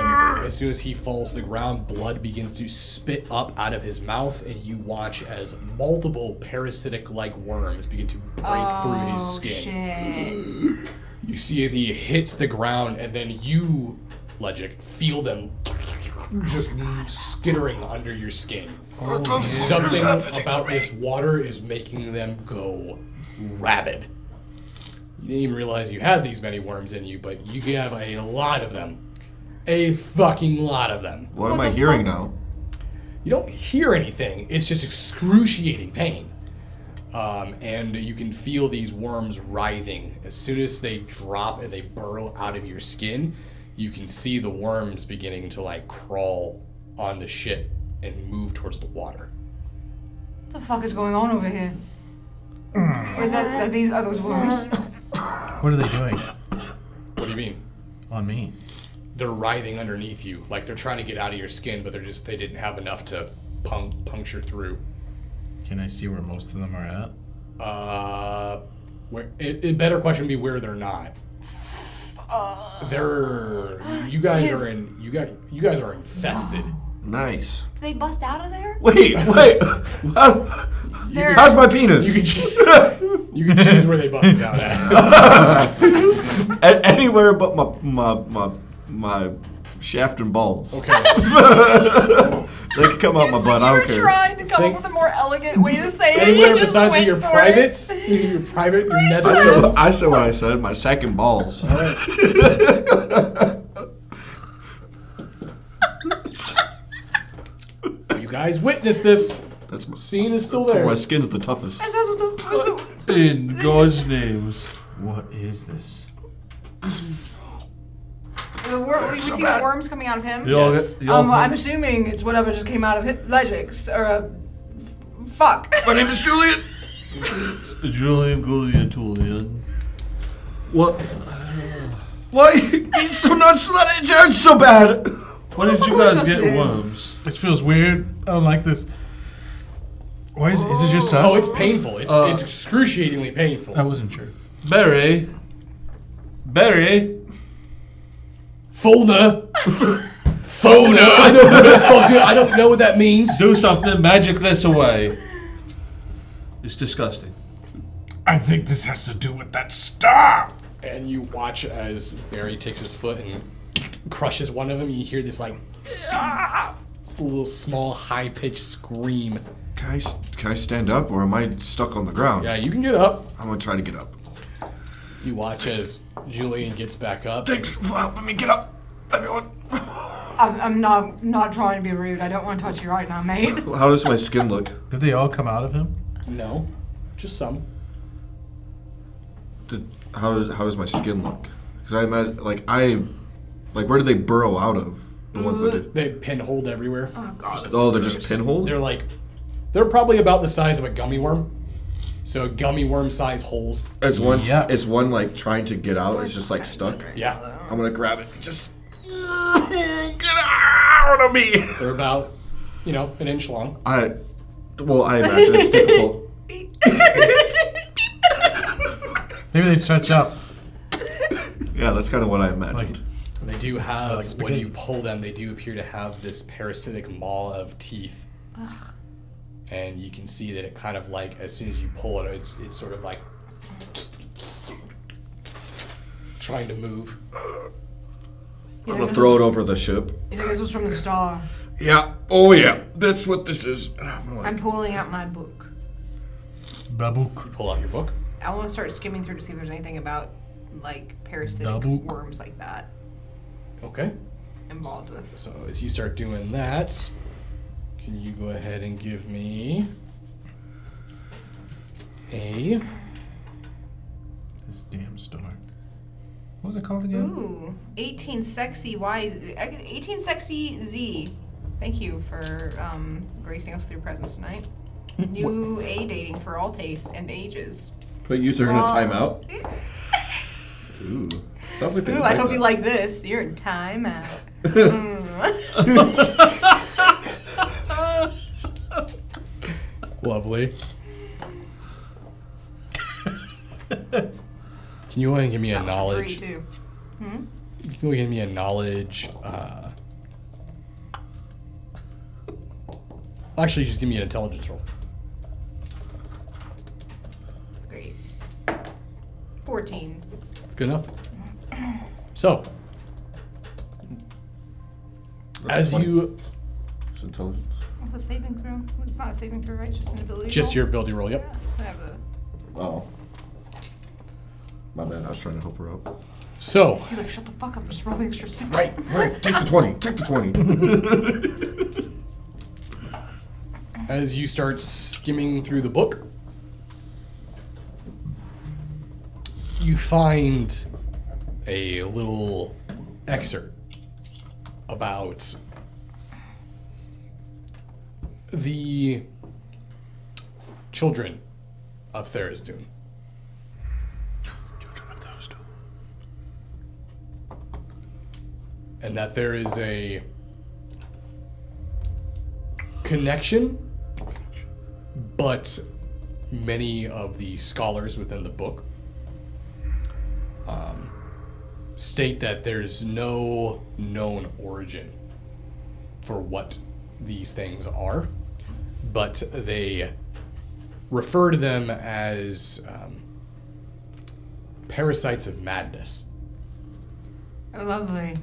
as soon as he falls to the ground, blood begins to spit up out of his mouth, and you watch as multiple parasitic-like worms begin to break through his skin. Shit. You see as he hits the ground, and then you, Legic, feel them just skittering under your skin. Something about this water is making them go rabid. You didn't even realize you had these many worms in you, but you have a lot of them. A fucking lot of them. What am I hearing now? You don't hear anything. It's just excruciating pain. And you can feel these worms writhing. As soon as they drop and they burrow out of your skin, you can see the worms beginning to like crawl on the ship and move towards the water. What the fuck is going on over here? Wait, are those worms? What are they doing What do you mean? on me? They're writhing underneath you, like they're trying to get out of your skin, but they didn't have enough to puncture through. Can I see where most of them are at? It better question would be where they're not. You guys are infested. Nice. Did they bust out of there? Wait. How's my penis? You can choose where they busted out at. Anywhere but my shaft and balls. Okay. They can come out my butt. I don't care. You're trying to come up with a more elegant way to say it. Anywhere You just besides went your for privates, it. your nether. I said what I said. My sack and balls. You guys witnessed this. That's my Scene is still that's where there. my skin's the toughest. That's what's In God's names. What is this? we see the worms coming out of him. Yes. I'm assuming it's whatever just came out of Legix or fuck. My name is Julian. Julian Julian. What? Why are you being so nonchalant? It hurts so bad. What did you guys get worms? This feels weird. I don't like this. Why is it just us? Oh, it's painful. It's excruciatingly painful. I wasn't sure. Barry. Fona. I don't know what that means. Do something. Magic this away. It's disgusting. I think this has to do with that star. And you watch as Barry takes his foot and crushes one of them. You hear this like, it's a little small, high-pitched scream. Can I stand up or am I stuck on the ground? Yeah, you can get up. I'm gonna try to get up. You watch as Julian gets back up. Thanks for helping me get up, everyone. I'm not trying to be rude. I don't want to touch you right now, mate. How does my skin look? Did they all come out of him? No, just some. How does my skin look? Because I imagine where do they burrow out of? The ones that did. They pinholed everywhere. Oh god. Oh, they're just pinholed? They're probably about the size of a gummy worm. So gummy worm size holes. Is one Yeah. is one like trying to get out? It's just like stuck. Yeah. I'm gonna grab it. Just get out of me. They're about, an inch long. I imagine it's difficult. Maybe they stretch up. Yeah, that's kind of what I imagined. They do have, Like when spaghetti. you pull them, they do appear to have this parasitic maw of teeth. And you can see that it kind of like, as soon as you pull it, it's sort of like trying to move. I'm gonna throw it over the ship. You think this was from the star? Yeah. Oh yeah. That's what this is. I'm pulling out my book. Babook. Pull out your book. I want to start skimming through to see if there's anything about like parasitic Double. worms like that Okay. involved with. So as you start doing that, can you go ahead and give me a... This damn star. What was it called again? Ooh, 18 sexy Y, 18 sexy Z. Thank you for gracing us with your presence tonight. New A dating for all tastes and ages. Put user in a timeout. Ooh. Sounds like they Ooh, would I like hope that. you like this. You're in timeout. Lovely. Can you go ahead and give me a That was for knowledge? free too. Can you go ahead and give me a knowledge? Actually, just give me an intelligence roll. Great. 14. It's good enough. So, as you It's intelligence. What's a saving throw? It's not a saving throw, right? It's just an ability just roll? your ability roll, yep. Yeah, I have a... Oh. My bad. I was trying to help her out. So, He's like, shut the fuck up, just roll the extra steps. Right. Take the 20. Take the 20. as you start skimming through the book, you find a little excerpt about the children of Tharizdun. And that there is a connection, but many of the scholars within the book state that there's no known origin for what these things are, but they refer to them as parasites of madness. Oh, lovely.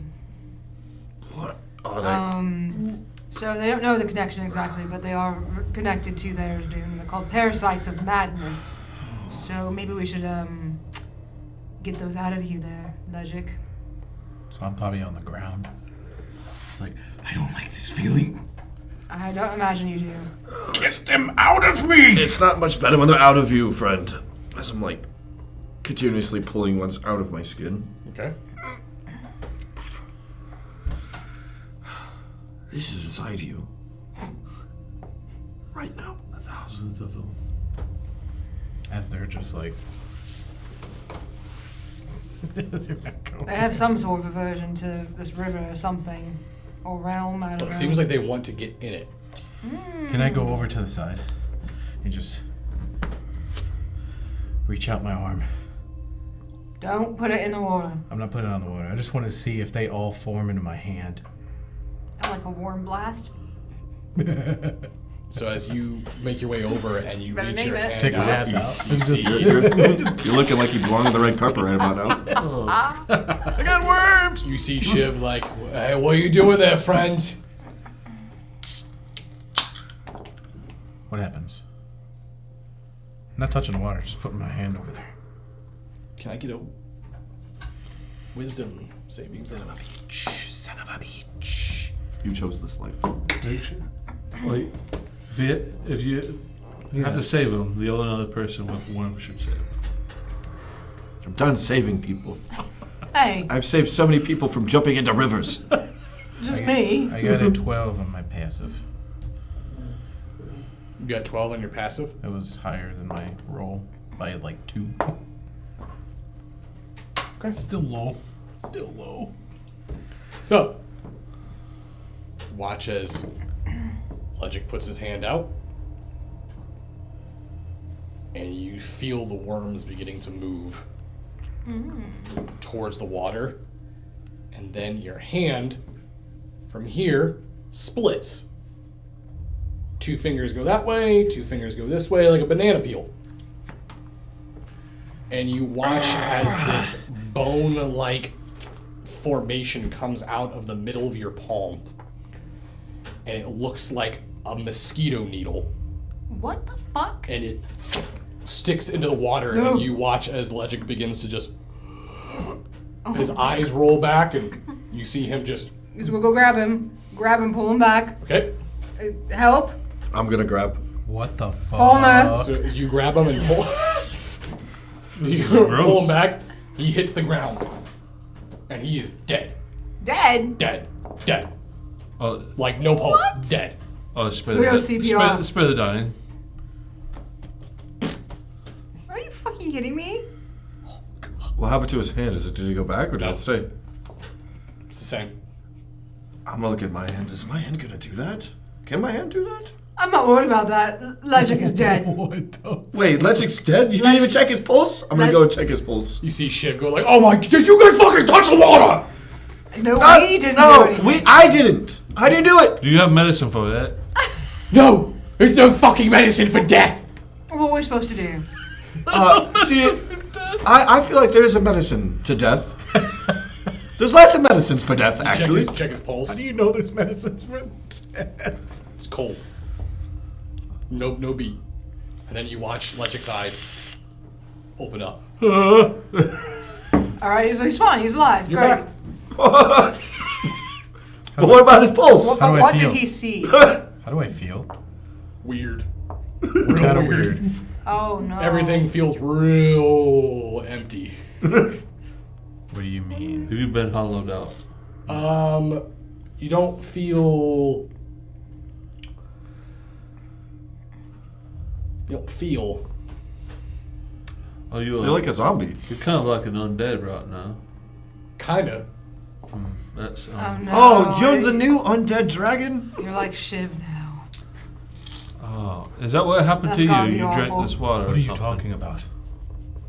What are they? So they don't know the connection exactly, but they are connected to Tharizdun. They're called parasites of madness. So maybe we should get those out of you there, Legic. So I'm probably on the ground. It's like, I don't like this feeling. I don't imagine you do. Get them out of me! It's not much better when they're out of you, friend. As I'm like continuously pulling ones out of my skin. Okay. This is inside you. Right now. Thousands of them. As they're just like... They have some sort of aversion to this river or something. Or realm, I don't Well, know. it seems like they want to get in it. Can I go over to the side and just reach out my arm? Don't put it in the water. I'm not putting it on the water. I just want to see if they all form into my hand. I like a warm blast. So as you make your way over and you Better reach name your it. hand Take my out, ass you, out. you see You're looking like you belong on the red carpet right about now. I got worms! you see Shiv like, hey, what are you doing there, friend? What happens? I'm not touching the water, just putting my hand over there. Can I get a wisdom saving throw? Son of a bitch. You chose this life. Wait, if you have to save him, the only other person with one should save him. I'm done saving people. Hey, I've saved so many people from jumping into rivers. just me. I got a 12 on my passive. You got 12 on your passive? It was higher than my roll by like 2. Okay. Still low. Still low. So, watch as Legic puts his hand out, and you feel the worms beginning to move towards the water, and then your hand from here splits. 2 fingers go that way, 2 fingers go this way, like a banana peel. And you watch as this bone-like formation comes out of the middle of your palm. And it looks like a mosquito needle. What the fuck? And it sticks into the water, and you watch as Legic begins to just... his eyes roll back, and you see him just... We'll go grab him, pull him back. Okay? Help. I'm gonna grab. What the fuck? Fauna. So as you grab him and pull... you pull him back, he hits the ground. And he is dead. Dead? Dead. Dead. Oh, Like, no pulse. What? Dead. spare We the don't CPR. spare the dying. Are you fucking kidding me? What happened to his hand? Did he go back or did No. it stay? It's the same. I'm gonna look at my hand. Is my hand gonna do that? Can my hand do that? I'm not worried about that. Legic is dead. What the? Wait, Legic's dead? You didn't even check his pulse? I'm gonna go and check his pulse. You see Shiv go like, oh my, did you guys fucking touch the water? No, we didn't do No, anything. I didn't. I didn't do it. Do you have medicine for that? No, there's no fucking medicine for death. What are we supposed to do? See, I feel like there is a medicine to death. There's lots of medicines for death, actually. Check his pulse. How do you know there's medicines for death? It's cold. No beat. And then you watch Legic's eyes open up. Alright, so he's fine. He's alive. You're Great. back. But what about his pulse? What, How do I what feel? did he see? How do I feel? Weird. Kind of weird. Oh no. Everything feels real empty. What do you mean? Have you been hollowed out? You don't feel. You don't feel. Oh, You're like a zombie. You're kind of like an undead right now. Kinda. That's Oh no. Oh, you're the new undead dragon? You're like Shiv now. Oh, is that what happened That's to you? gotta be You drank awful. this water. What or are you something? talking about?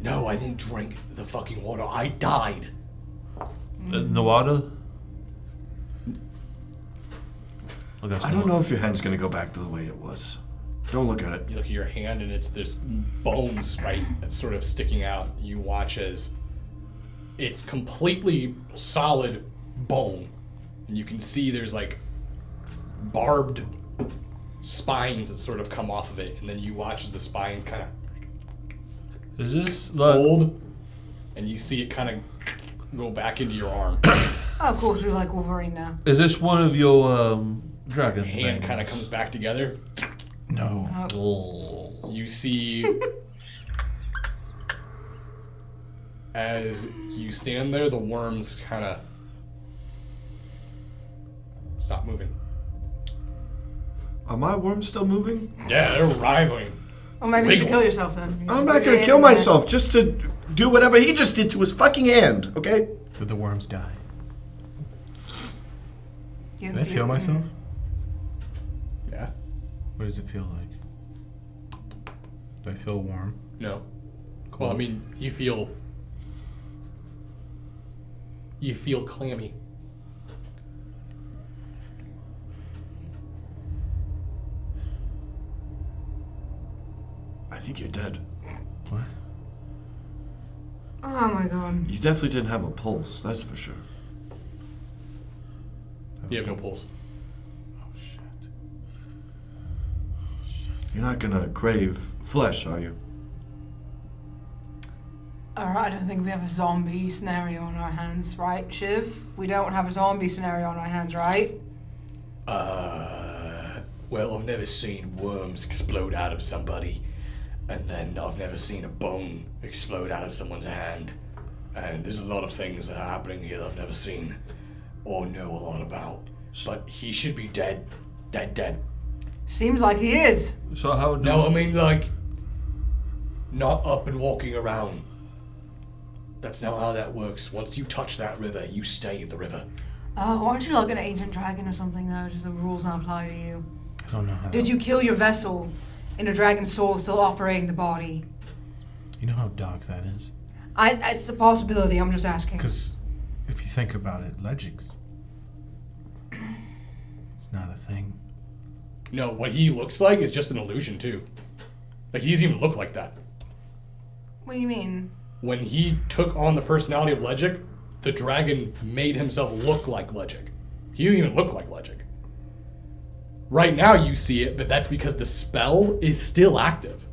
No, I didn't drink the fucking water. I died. In the water? Oh, that's I don't more. know if your hand's gonna go back to the way it was. Don't look at it. You look at your hand and it's this bones, right, that's sort of sticking out. You watch as it's completely solid bone. And you can see there's like barbed spines that sort of come off of it. And then you watch as the spines kind of Is this like? fold. And you see it kind of go back into your arm. Oh, of course, we're like Wolverine now. Is this one of your dragon Hand things? kind of comes back together. No. Oh. You see as you stand there, the worms kind of stop moving. Are my worms still moving? Yeah, they're writhing. Or maybe you should Wiggle. kill yourself then. I'm not gonna kill myself just to do whatever he just did to his fucking hand, okay? Did the worms die? Did Did I feel myself? Yeah. What does it feel like? Do I feel warm? No. Well, I mean, you feel clammy. I think you're dead. What? Oh my god. You definitely didn't have a pulse, that's for sure. You have no pulse. Oh shit. You're not gonna crave flesh, are you? Alright, I don't think we have a zombie scenario on our hands, right, Shiv? We don't have a zombie scenario on our hands, right? Well, I've never seen worms explode out of somebody, and then I've never seen a bone explode out of someone's hand. And there's a lot of things that are happening here that I've never seen or know a lot about. But he should be dead. Dead. Seems like he is. So how do No, I mean, like, not up and walking around. That's not how that works. Once you touch that river, you stay in the river. Oh, aren't you like an ancient dragon or something though? Just the rules don't apply to you. I don't know how. Did you kill your vessel in a dragon's soul still operating the body? You know how dark that is? It's a possibility, I'm just asking. Because if you think about it, Legic's. It's not a thing. No, what he looks like is just an illusion, too. Like, he doesn't even look like that. What do you mean? When he took on the personality of Legic, the dragon made himself look like Legic. He doesn't even look like Legic. Right now you see it, but that's because the spell is still active.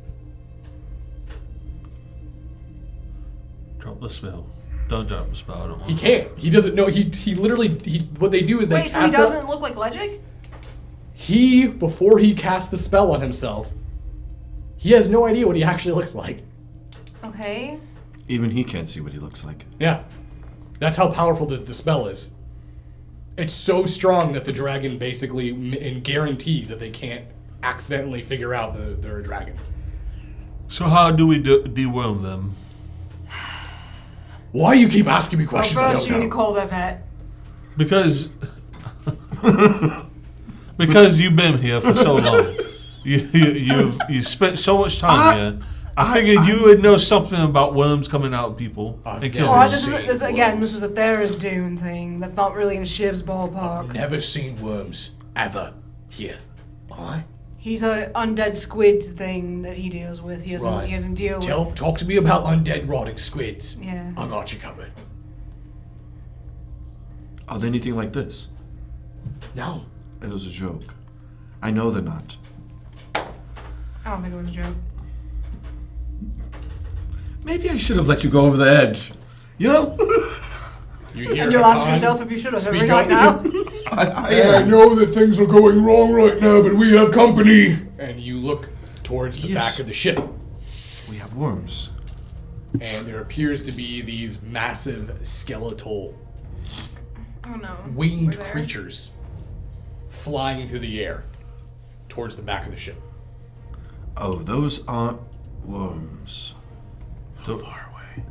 drop the spell? Don't drop the spell. I don't want. He can't. He doesn't know. He literally. What they do is they Wait, so he cast doesn't look like Legic? He, before he casts the spell on himself, he has no idea what he actually looks like. Okay. Even he can't see what he looks like. Yeah. That's how powerful the spell is. It's so strong that the dragon basically guarantees that they can't accidentally figure out they're a dragon. So how do we deworm them? Why do you keep asking me Well, questions I first don't you need know? to call the vet. Because because you've been here for so long. You spent so much time here. I figured you would know something about worms coming out of people and killing never them. Alright, this is a Thera's Dune thing. That's not really in Shiv's ballpark. Never seen worms ever here. Alright? He's a undead squid thing that he deals with. He doesn't deal with. Talk to me about undead rotting squids. Yeah. I got you covered. Are they anything like this? No. It was a joke. I know they're not. I don't think it was a joke. Maybe I should have let you go over the edge. You know? You hear And you'll ask Hakan yourself if you should have speak every night up. now. I know that things are going wrong right now, but we have company. And you look towards the Yes. back of the ship, We have worms. and there appears to be these massive skeletal Oh no. winged We're there. creatures flying through the air towards the back of the ship. Oh, those aren't worms. So, far away.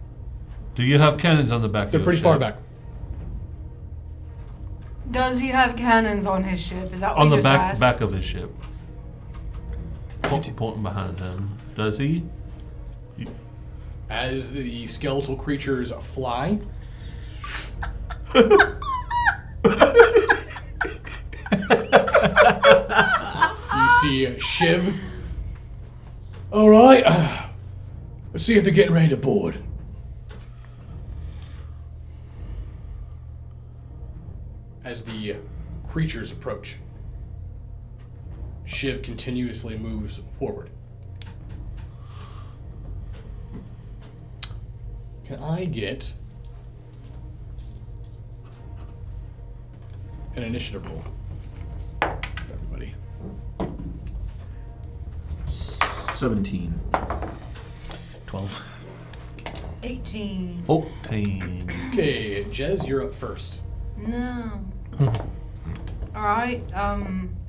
Do you have cannons on the back? They're of your pretty far ship? back. Does he have cannons on his ship? Is that what On you the just back asked? back of his ship. Pointing behind him. Does he? As the skeletal creatures fly, you see Shiv. All right, let's see if they're getting ready to board. As the creatures approach, Shiv continuously moves forward. Can I get an initiative roll? Everybody. 17. 12. 18. 14. Okay, Jez, you're up first. No. Alright,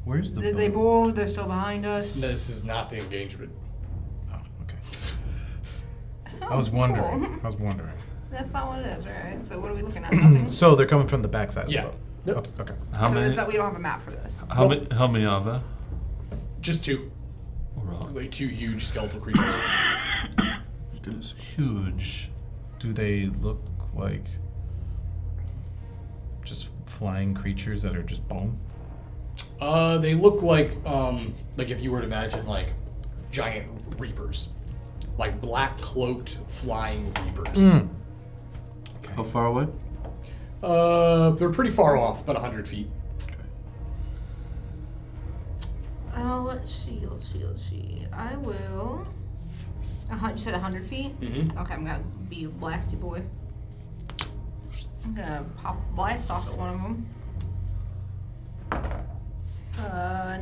Where's the did they boat? board? They're still behind us. This is not the engagement. Oh, okay. Oh, I was wondering. cool. I was wondering. That's not what it is, right? So what are we looking at? Nothing? So they're coming from the backside Yeah. of Yep. the boat. Oh, okay. How So many? is that we don't have a map for this? How many are there? Just two. Alright. Like two huge skeletal creatures. Goodness. Huge. Do they look like just flying creatures that are just bone? They look like if you were to imagine like giant reapers. Like black cloaked flying reapers. How far away? They're pretty far off, about 100 feet. Oh, let's see. I will. You said 100 feet? Mm-hmm. Okay, I'm gonna be a blasty boy. I'm gonna pop a blast off at one of them.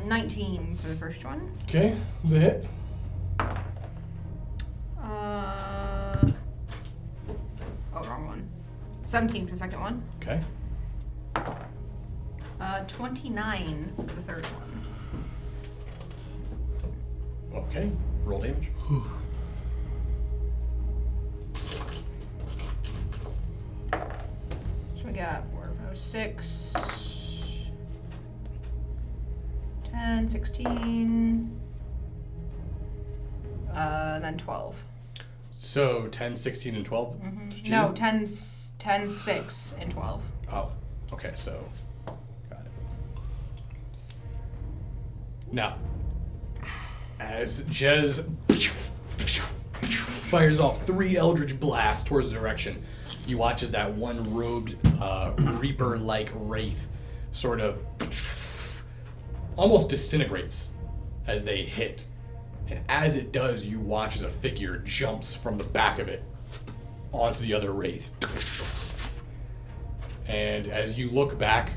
19 for the first one. Okay, was a hit. Wrong one. 17 for the second one. Okay. 29 for the third one. Okay. Roll damage. So we got 4, 5, 6, 10, 16, then 12. So 10, 16, and 12? No, 10, 6, and 12. Oh, okay, so got it. Now, as Jez fires off 3 eldritch blasts towards the direction, you watch as that one robed reaper-like wraith sort of almost disintegrates as they hit. And as it does, you watch as a figure jumps from the back of it onto the other wraith. And as you look back,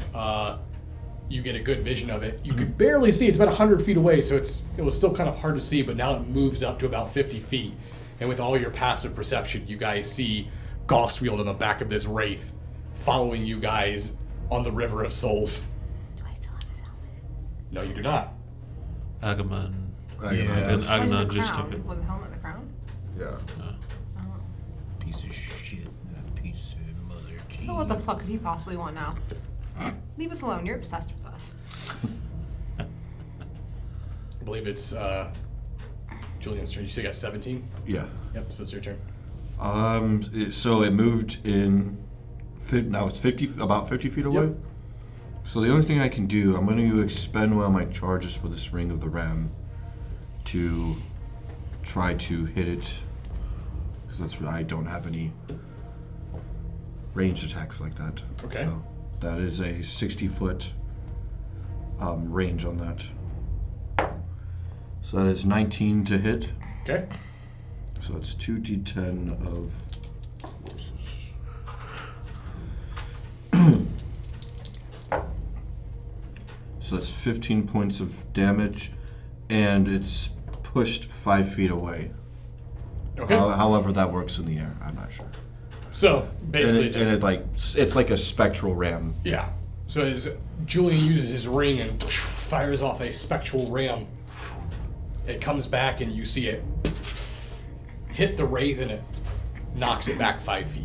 you get a good vision of it. You could barely see. It's about 100 feet away, so it was still kind of hard to see, but now it moves up to about 50 feet. And with all your passive perception, you guys see Gostwield on the back of this wraith following you guys on the River of Souls. Do I still have his helmet? No, you do not. Agamemnon. Yeah. Agamemnon the just crown. took it. Was the helmet the crown? Yeah. Piece of shit. That piece of mother cheese. So what the fuck could he possibly want now? Leave us alone. You're obsessed with us. I believe it's Julian's turn. You say you got 17? Yeah. Yep, so it's your turn. So it moved in. Now it's about 50 feet away. Yep. So the only thing I can do, I'm going to expend one of my charges for this Ring of the Ram to try to hit it, because I don't have any ranged attacks like that. Okay. So that is a 60-foot range on that. So that is 19 to hit. Okay. So it's 2d10 of So that's 15 points of damage, and it's pushed 5 feet away. Okay. However that works in the air, I'm not sure. So basically, it's like a spectral ram. Yeah. So as Julian uses his ring and fires off a spectral ram, it comes back and you see it hit the wraith and it knocks it back 5 feet.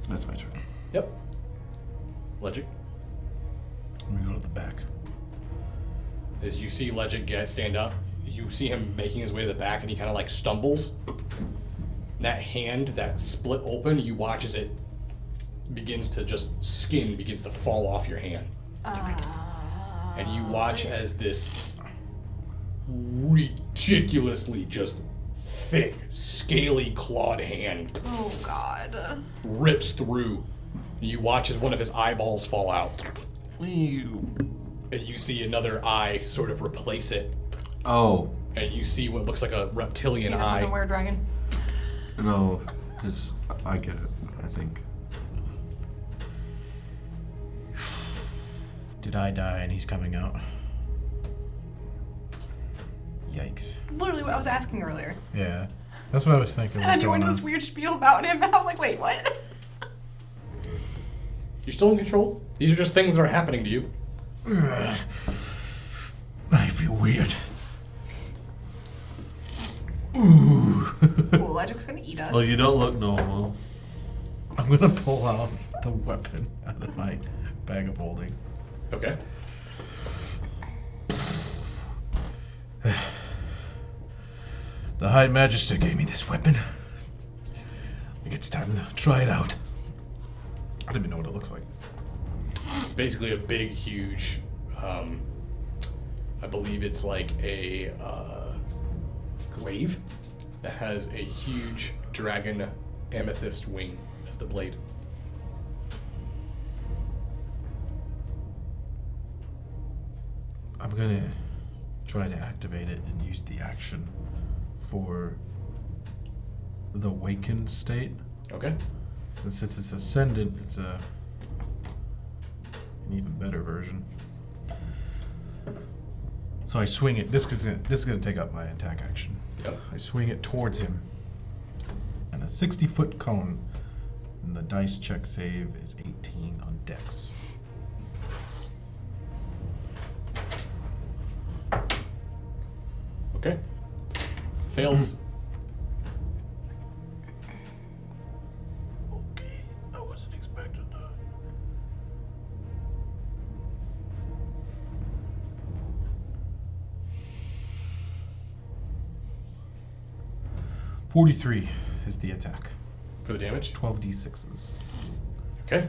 That's my turn. Yep. Legic. Let me go to the back. As you see Legic stand up, you see him making his way to the back and he kind of like stumbles. That hand that split open, you watch as it begins to skin begins to fall off your hand. And you watch as this ridiculously just thick, scaly clawed hand Oh God. rips through. And you watch as one of his eyeballs fall out. And you see another eye sort of replace it. Oh. And you see what looks like a reptilian He's a eye. fucking weredragon. No, I get it, I think. Did I die and he's coming out? Yikes. Literally what I was asking earlier. Yeah. That's what I was thinking. And then you went into this weird spiel about him, and I was like, wait, what? You're still in control. These are just things that are happening to you. I feel weird. Cool, Legic's gonna eat us. Well, you don't look normal. I'm gonna pull out the weapon out of my bag of holding. Okay. The High Magister gave me this weapon. I think it's time to try it out. I don't even know what it looks like. It's basically a big, huge, I believe it's like a glaive that has a huge dragon amethyst wing as the blade. I'm gonna try to activate it and use the action for the awakened state. Okay. And since it's ascendant, it's an even better version. So I swing it. This is gonna take up my attack action. Yep. I swing it towards him, and a 60-foot cone. And the dice check save is 18 on Dex. Okay. Fails. Okay, I wasn't expecting that. $43 is the attack. For the damage? 12d6s. Okay.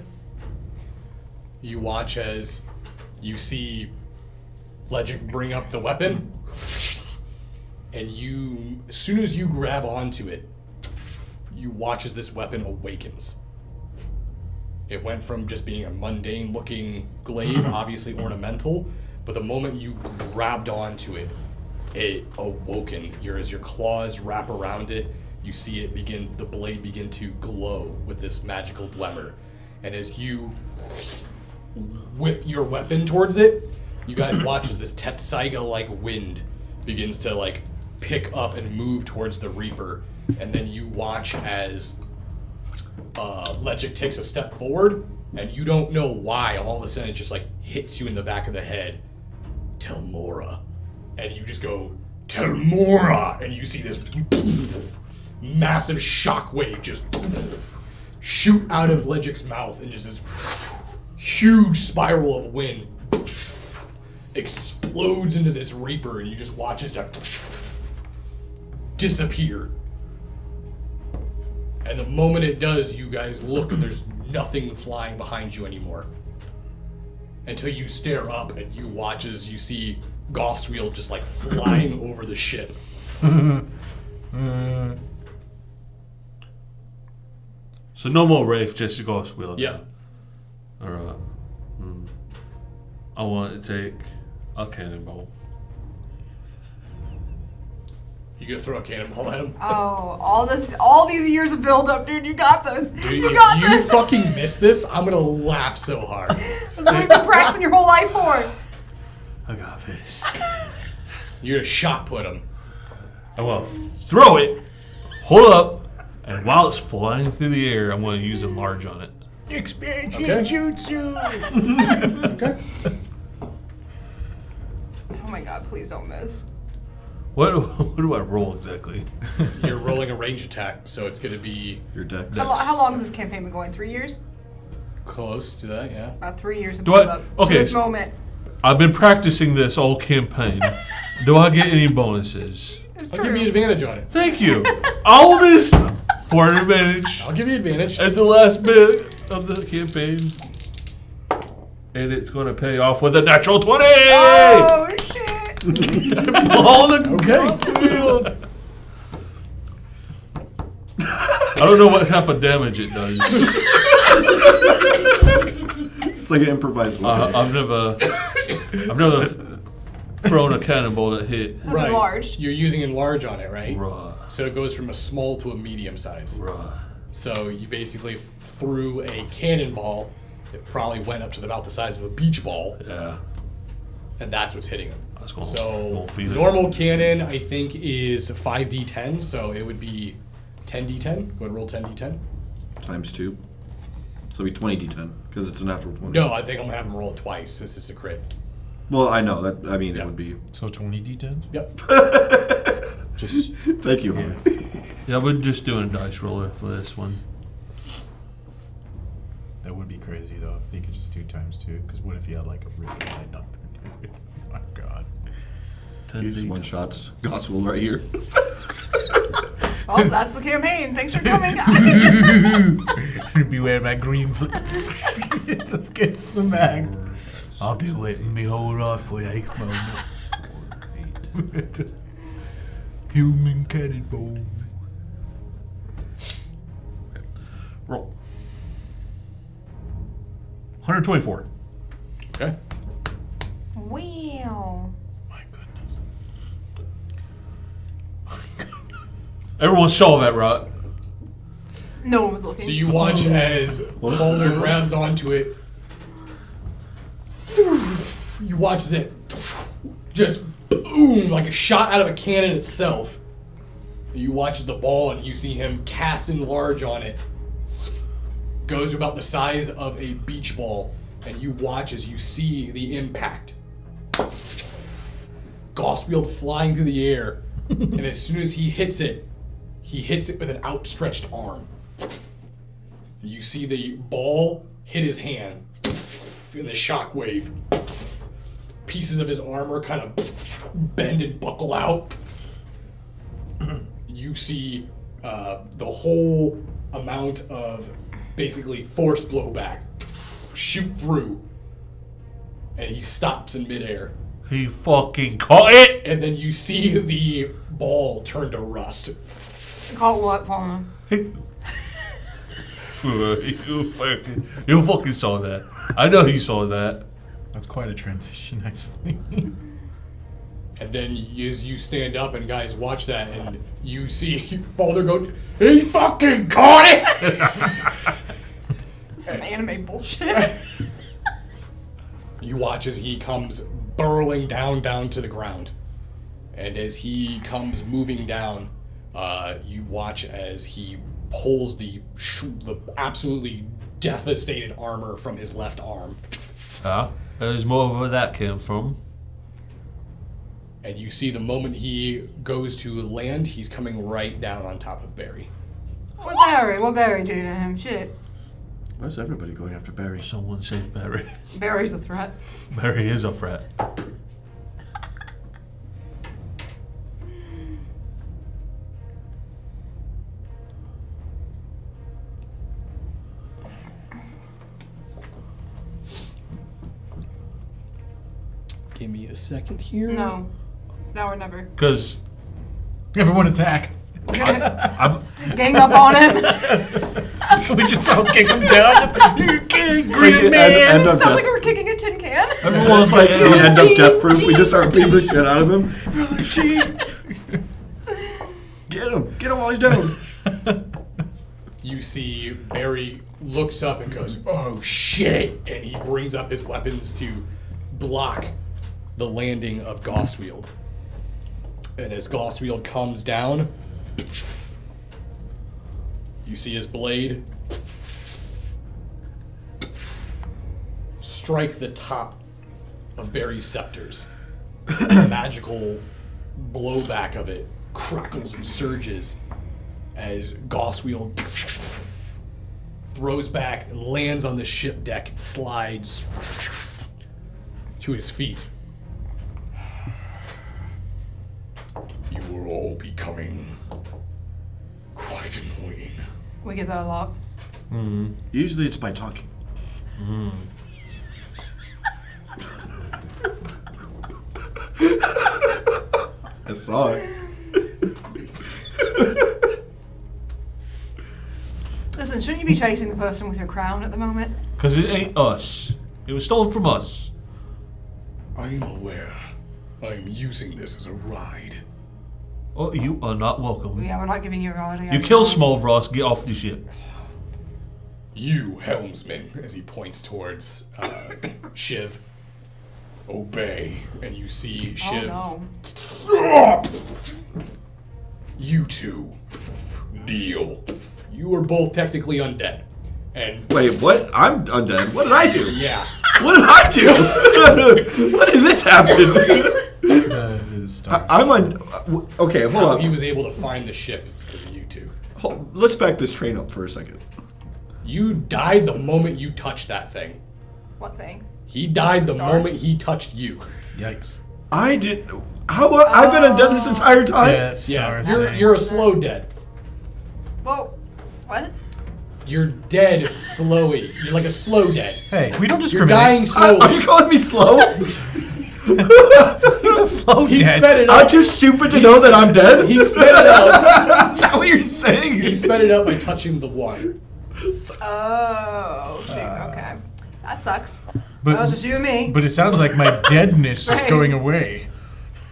You watch as you see Legic bring up the weapon, and you, as soon as you grab onto it, you watch as this weapon awakens. It went from just being a mundane looking glaive, obviously ornamental, but the moment you grabbed onto it, it awoken. As your claws wrap around it, you see it the blade begin to glow with this magical glimmer. And as you whip your weapon towards it, you guys watch as this Tetsaiga-like wind begins to pick up and move towards the Reaper. And then you watch as Legic takes a step forward, and you don't know why, all of a sudden it just hits you in the back of the head. Telmora. And you just go, Telmora! And you see this massive shockwave just shoot out of Legic's mouth, and just this huge spiral of wind explodes into this Reaper, and you just watch it disappear. And the moment it does, you guys look, and there's nothing flying behind you anymore. Until you stare up, and you watch as you see Goswheel just flying over the ship. So no more Wraith, just a Ghost Wheel. Yeah. Alright. I want to take a cannonball. You gonna throw a cannonball at him? Oh, all these years of build up, dude. You got this. Dude, you if got you this. fucking miss this, I'm gonna laugh so hard. I was That's what you've been practicing your whole life for. I got this. You're gonna shot put him. I'm gonna throw it, hold up, and while it's flying through the air, I'm gonna use enlarge on it. Expansion Okay. jutsu. Okay. Oh my god, please don't miss. What do I roll exactly? You're rolling a range attack, so it's gonna be Your deck. How long has this campaign been going? 3 years? close to that, yeah. About 3 years of Do I- build up okay, to this so- moment. I've been practicing this all campaign. Do I get any bonuses? It's I'll true. give you advantage on it. Thank you. All this for an advantage I'll give you advantage. at the last bit of the campaign. And it's going to pay off with a natural 20! Oh shit! Okay. I don't know what type of damage it does. It's like an improvised weapon. I've never thrown a cannonball that hit. That's enlarged. You're using enlarge on it, right? Right, So it goes from a small to a medium size. right. So you basically threw a cannonball. It probably went up to about the size of a beach ball, Yeah. and that's what's hitting him. That's gonna- So gonna feed it. normal cannon, I think, is 5d10. So it would be 10d10. Go ahead and roll 10d10. Times 2. So it'll be 20d10, because it's a natural 20. No, I think I'm gonna have him roll it twice. This is a crit. Well, I know. That. I mean, Yeah. it would be... So 20 d10s? Yep. Just, Thank you, Hunter. yeah, we're just doing a dice roller for this one. That would be crazy though if you could just do times 2. Because what if you had like a really high number? Oh my god. You just one-shots gospel right here. Well, that's the campaign. Thanks for coming, guys. Be wearing my green just get smacked. I'll be waiting me hold off for a moment. Human cannonball. Roll. 124. Okay. Wow. My goodness. Everyone saw that, right? No one was looking. So you watch as Balder grabs onto it. You watch as it just boom like a shot out of a cannon itself. You watch as the ball and you see him cast enlarge on it. Goes to about the size of a beach ball, and you watch as you see the impact. Gosfield flying through the air, and as soon as he hits it with an outstretched arm. You see the ball hit his hand, and the shockwave. Pieces of his armor kind of bend and buckle out. You see the whole amount of basically force blowback shoot through, and he stops in midair. He fucking caught it! And then you see the ball turn to rust. Call what, Fauna? You fucking saw that. I know you saw that. That's quite a transition, actually. And then as you stand up and guys watch that, and you see Balder go, he fucking caught it! Some anime bullshit. You watch as he comes burrowing down to the ground. And as he comes moving down, you watch as he pulls the absolutely devastated armor from his left arm. There's more where that came from. And you see the moment he goes to land, he's coming right down on top of Barry. What Barry do to him? Shit. Why is everybody going after Barry? Someone save Barry. Barry's a threat. Barry is a threat. Give me a second here. No. It's now or never. Because Everyone attack. Gang up on him. We just all kick him down. Just, you can't grease the me. end of Sounds like death. we're kicking a tin can. Everyone's like the end of death proof. We just start beating the shit out of him. Get him while he's down. You see Barry looks up and goes, "Oh shit!" and he brings up his weapons to block the landing of Goswield. And as Goswield comes down, you see his blade strike the top of Barry's scepters. The magical blowback of it crackles and surges as Goswield throws back and lands on the ship deck and slides to his feet. You will all becoming quite annoying. We get that a lot. Usually it's by talking. I saw it. Listen, shouldn't you be chasing the person with your crown at the moment? Because it ain't us. It was stolen from us. I am aware. I am using this as a ride. Oh, you are not welcome. Yeah, we're not giving you a ride. You kill Small Ross, get off the ship. You, helmsman, as he points towards Shiv, obey. And you see Shiv. Oh no. You two, kneel. You are both technically undead. And Wait, what? I'm undead. What did I do? yeah. What did I do? When did this happen? I'm on. Okay, hold How on. he was able to find the ship is because of you two. Let's back this train up for a second. You died the moment you touched that thing. What thing? He died the Star? moment he touched you. Yikes. I did. How long? I've been undead this entire time. Yeah, you're a slow dead. Whoa. What? You're dead slowly. You're like a slow dead. Hey, we don't You're discriminate. dying slowly. Are you calling me slow? He's a slow He dead. sped it up. I'm too stupid to know that I'm dead. He sped it up. Is that what you're saying? He sped it up by touching the water. Oh, shoot. Okay. That sucks. That was just you and me. But it sounds like my deadness is Right. going away.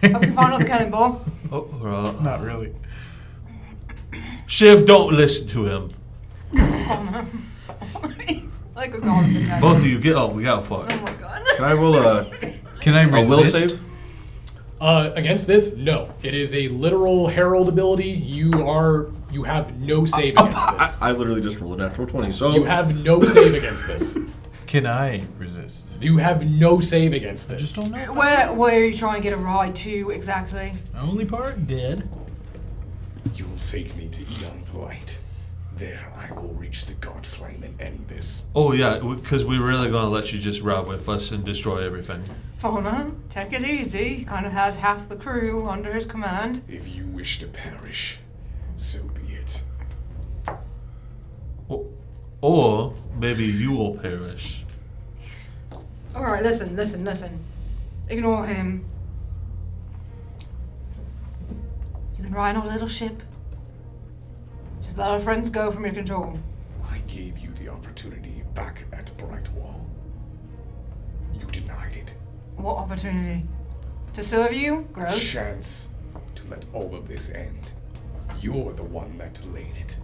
Hope you found another cannonball. Oh, right. Not really. Shiv, don't listen to him. He's like a god of the guy. Both of you, get up. We got fucked. Oh my god. Can I roll a Can I will resist? save? Against this, no. It is a literal herald ability. You have no save against this. I literally just rolled a natural 20, so You have no save against this. Can I resist? You have no save against I just this. don't know. Where are you trying to get a ride to exactly? Only part dead. You will take me to Eon's light. There I will reach the God Flame and end this. Oh, yeah, because we're really going to let you just ride with us and destroy everything. Fauna, take it easy. He kind of has half the crew under his command. If you wish to perish, so be it. Or maybe you will perish. Alright, listen. Ignore him. You can ride on a little ship. Just let our friends go from your control. I gave you the opportunity back at Brightwall. You denied it. What opportunity? To serve you? Gross. Chance to let all of this end. You're the one that delayed it.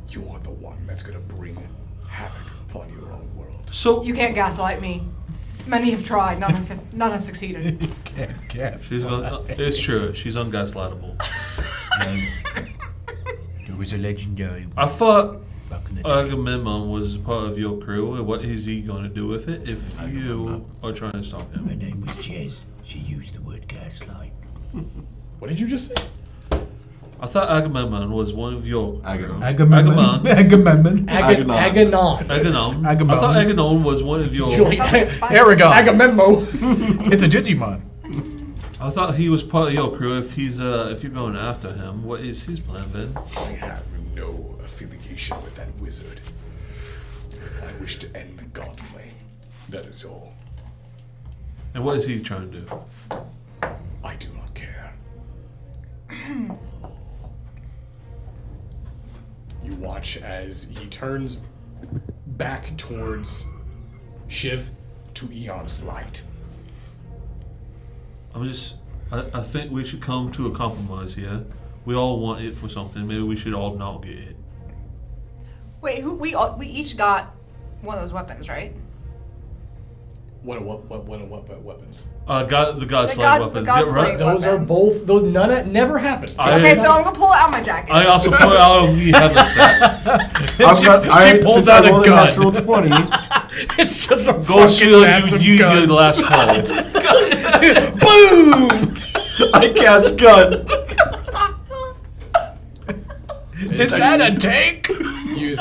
You're the one that's gonna bring havoc upon your own world. So, You can't gaslight me. Many have tried, none have succeeded. Can't guess. it's true. She's ungaslightable. There was a legendary I thought back in the day. Agamemnon was part of your crew. And what is he going to do with it if you are trying to stop Her him? name was Jez. She used the word gaslight. What did you just say? I thought Agamemnon was one of your crew. Agamemnon. Agamemnon. Agamemnon. Aganon. Aganon. Agamemnon. I thought Aganon was one of your... Sounds like a spice. Aragon. Agamemnon. It's a Digimon. I thought he was part of your crew. If he's if you're going after him, what is his plan then? I have no affiliation with that wizard. I wish to end the God Flame. That is all. And what is he trying to do? I do not care. You watch as he turns back towards Shiv to Eon's light. I think we should come to a compromise here. We all want it for something. Maybe we should all not get it. Wait, we each got one of those weapons, right? What weapons? The God's The Slave God- weapons. the God's Yeah, right. Slave. Those are Weapon. both. Those never happened. Okay, so I'm gonna pull out my jacket. I also point out we have a set. She pulls out a rolled gun. natural 20. It's just a Ghost fucking Shield, massive you gun. your last call. Boom! I cast gun. Is that a tank?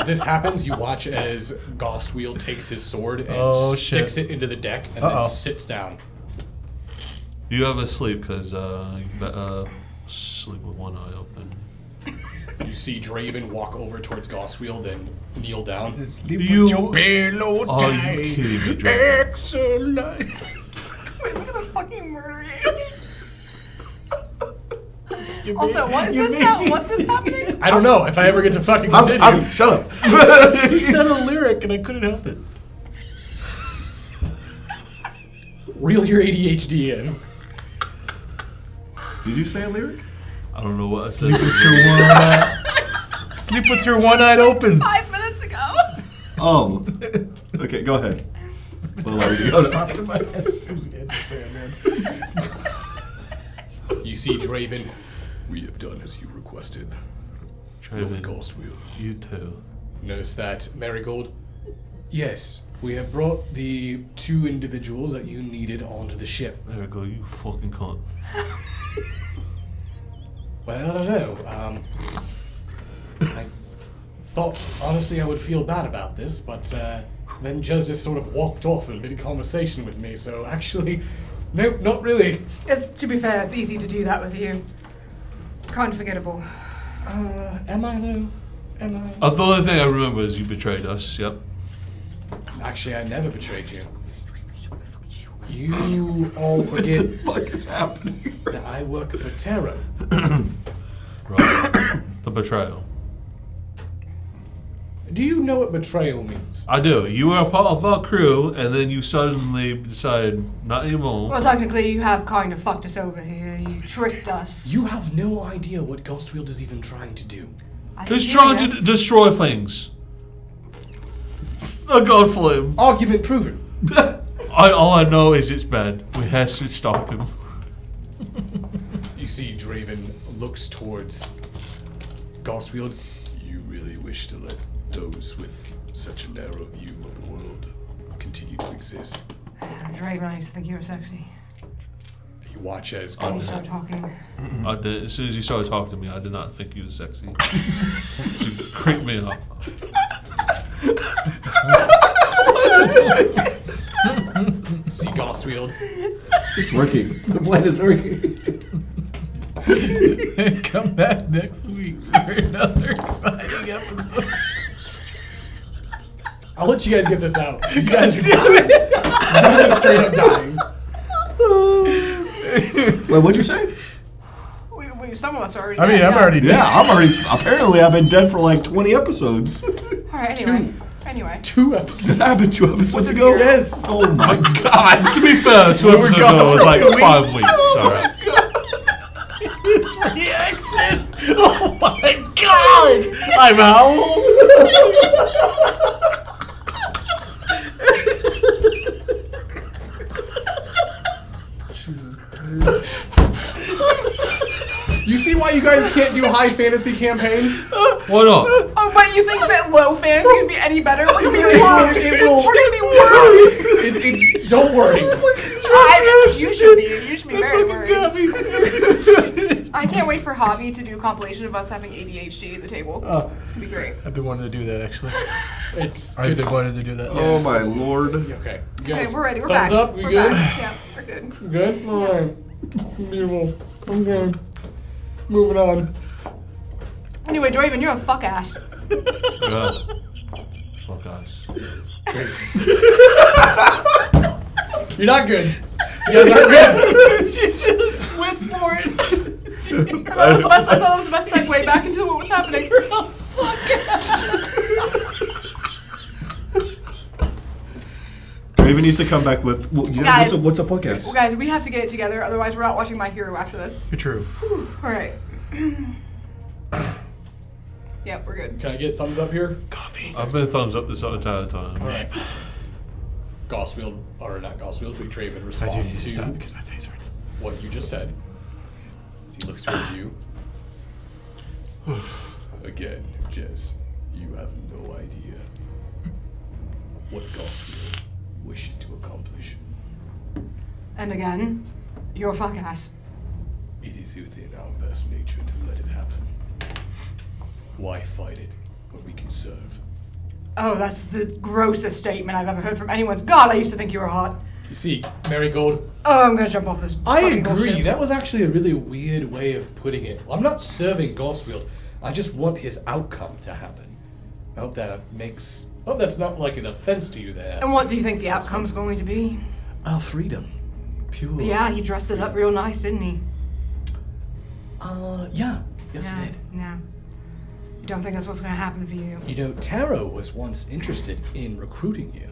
This happens. You watch as Ghostwheel takes his sword and Oh, shit. sticks it into the deck and Uh-oh. then sits down. You have a sleep because you sleep with one eye open. You see Draven walk over towards Ghostwheel, then kneel down. You- pillow Are you kidding me, Dragon? Excellent. Wait, look at us fucking murdering you. Also, what is this now? What's this happening? I don't know if I ever get to fucking continue. Shut up. He said a lyric and I couldn't help it. Reel your ADHD in. Did you say a lyric? I don't know what I said. Sleep with your one eye open. 5 minutes ago. Oh. Okay, go ahead. Well, allow you to go. Popped in my head as soon as you had to say it, man. You see Draven. We have done as you requested. Lord Draven, Ghostwheel. you too. Notice that, Marigold? Yes, we have brought the 2 individuals that you needed onto the ship. There we go, you fucking cunt. Well, I don't know. I thought, honestly, I would feel bad about this, but then Jez just sort of walked off in mid-conversation with me, so actually, nope, not really. To be fair, it's easy to do that with you. Kind of forgettable. Am I though? Am I? The only thing I remember is you betrayed us, yep. Actually, I never betrayed you. You all forget What the fuck is happening? that I work for Terra. Right. The betrayal. Do you know what betrayal means? I do. You were a part of our crew, and then you suddenly decided not anymore. Well, technically, you have kind of fucked us over here. You tricked us. You have no idea what Ghostwheel is even trying to do. He's trying to destroy things. A god flame. Argument proven. All I know is it's bad. We have to stop him. You see Draven looks towards Ghostwheel. You really wish to let those with such a narrow view of the world continue to exist. Draven, I used to think you were sexy. You watch as Then you start talking. I did. As soon as you started talking to me, I did not think you was sexy. She creeped me up. see Ghostwheel. It's working. The plan is working. Come back next week for another exciting episode. I'll let you guys get this out. 'Cause you guys are dying. You guys are straight up dying. Wait, what'd you say? Some of us are already I mean, dead, I'm already dead. Yeah, I'm already. Apparently, I've been dead for like 20 episodes. Alright, anyway. 2 episodes. That happened 2 episodes ago? Yes. Oh my god. To be fair, 2 episodes gone ago was for like 2 5 weeks. Alright. His reaction! Oh my god! I'm out! You see why you guys can't do high fantasy campaigns? Why not? Oh, but you think that low fantasy can be any better? We're gonna be worse. It will- We're gonna be worse. It's don't worry. You should be. You should be very worried. I can't wait for Javi to do a compilation of us having ADHD at the table. It's gonna be great. I've been wanting to do that actually. It's I've good. been wanting to do that. Oh my lord. Okay. You Okay, guys, we're ready. We're thumbs back. up. We we're good? back. Yeah, we're good. Good. All right. Beautiful. Okay. Moving on. Anyway, Draven, you're a fuck ass. Yeah. Fuck us. You're not good. You guys aren't good. She just went for it. That was the best. I thought that was the best segue back into what was happening. Raven needs to come back with. Well, yeah, Guys. what's a fuck ass? Well, guys, we have to get it together. Otherwise, we're not watching My Hero after this. You're true. All right. Yep, we're good. Can I get thumbs up here? Coffee. I've been thumbs up this entire time. All right. Goswield, or not Goswield, but Draven I do need responds to to stop because my face hurts. what you just said. As he looks towards you. Again, Jez, you have no idea what Goswield wishes to accomplish. And again, you're a fuck ass. It is within our best nature to let it happen. Why fight it when we can serve? Oh, that's the grossest statement I've ever heard from anyone's. God, I used to think you were hot. You see, Marigold, Oh, I'm gonna jump off this. I fucking agree. bullshit. That was actually a really weird way of putting it. I'm not serving Goswield. I just want his outcome to happen. I hope that makes. I hope that's not like an offense to you there. And what do you think the outcome's going to be? Our freedom. Pure. Yeah, he dressed it up real nice, didn't he? Yeah. Yes, yeah, he did. Yeah. You don't think that's what's gonna happen for you? You know, Taro was once interested in recruiting you.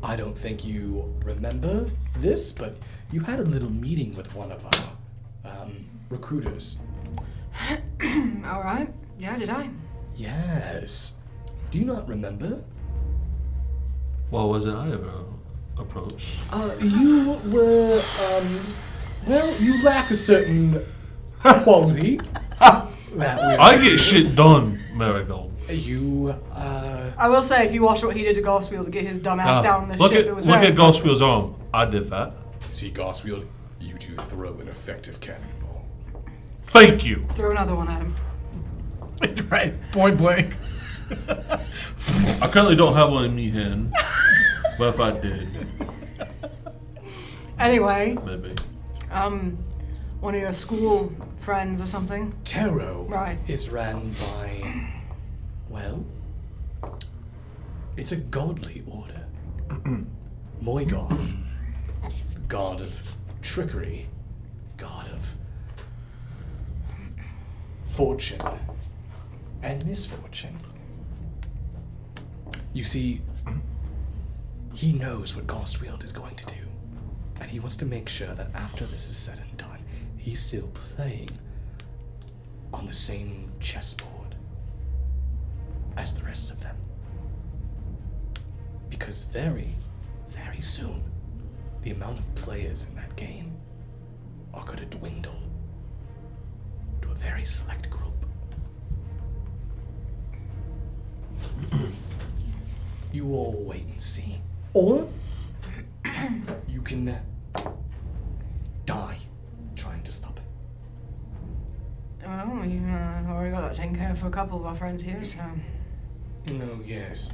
I don't think you remember this, but you had a little meeting with one of our recruiters. All right. Yeah, did I? Yes. Do you not remember? Well, wasn't I ever approached? You were, well, you lack a certain quality. I get shit done, Marigold. You, I will say, if you watch what he did to Goswield to get his dumb ass down the ship, it was look very at Ghostwheel's arm. I did that. see, Goswield, you two throw an effective cannonball. Thank you. Throw another one at him. Right, point blank. I currently don't have one in me hand, but if I did, Anyway, maybe. one of your school friends or something. Taro Right. is ran by, well, it's a godly order. Moigoth, god of trickery, god of fortune and misfortune. You see, he knows what Gostwield is going to do, and he wants to make sure that after this is said and done, he's still playing on the same chessboard as the rest of them. Because very, very soon, the amount of players in that game are going to dwindle to a very select group. You all wait and see. Or you can die trying to stop it. Well, we already got that taken care of for a couple of our friends here, so. No, yes.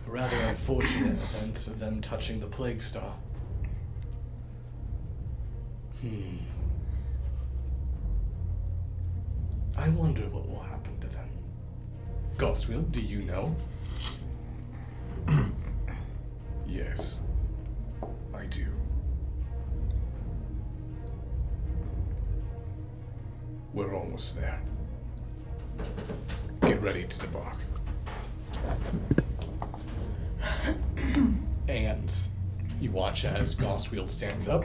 A rather unfortunate event of them touching the Plague Star. I wonder what will happen to them. Ghostwheel, do you know? Yes, I do. We're almost there. Get ready to debark. And you watch as Goswield stands up.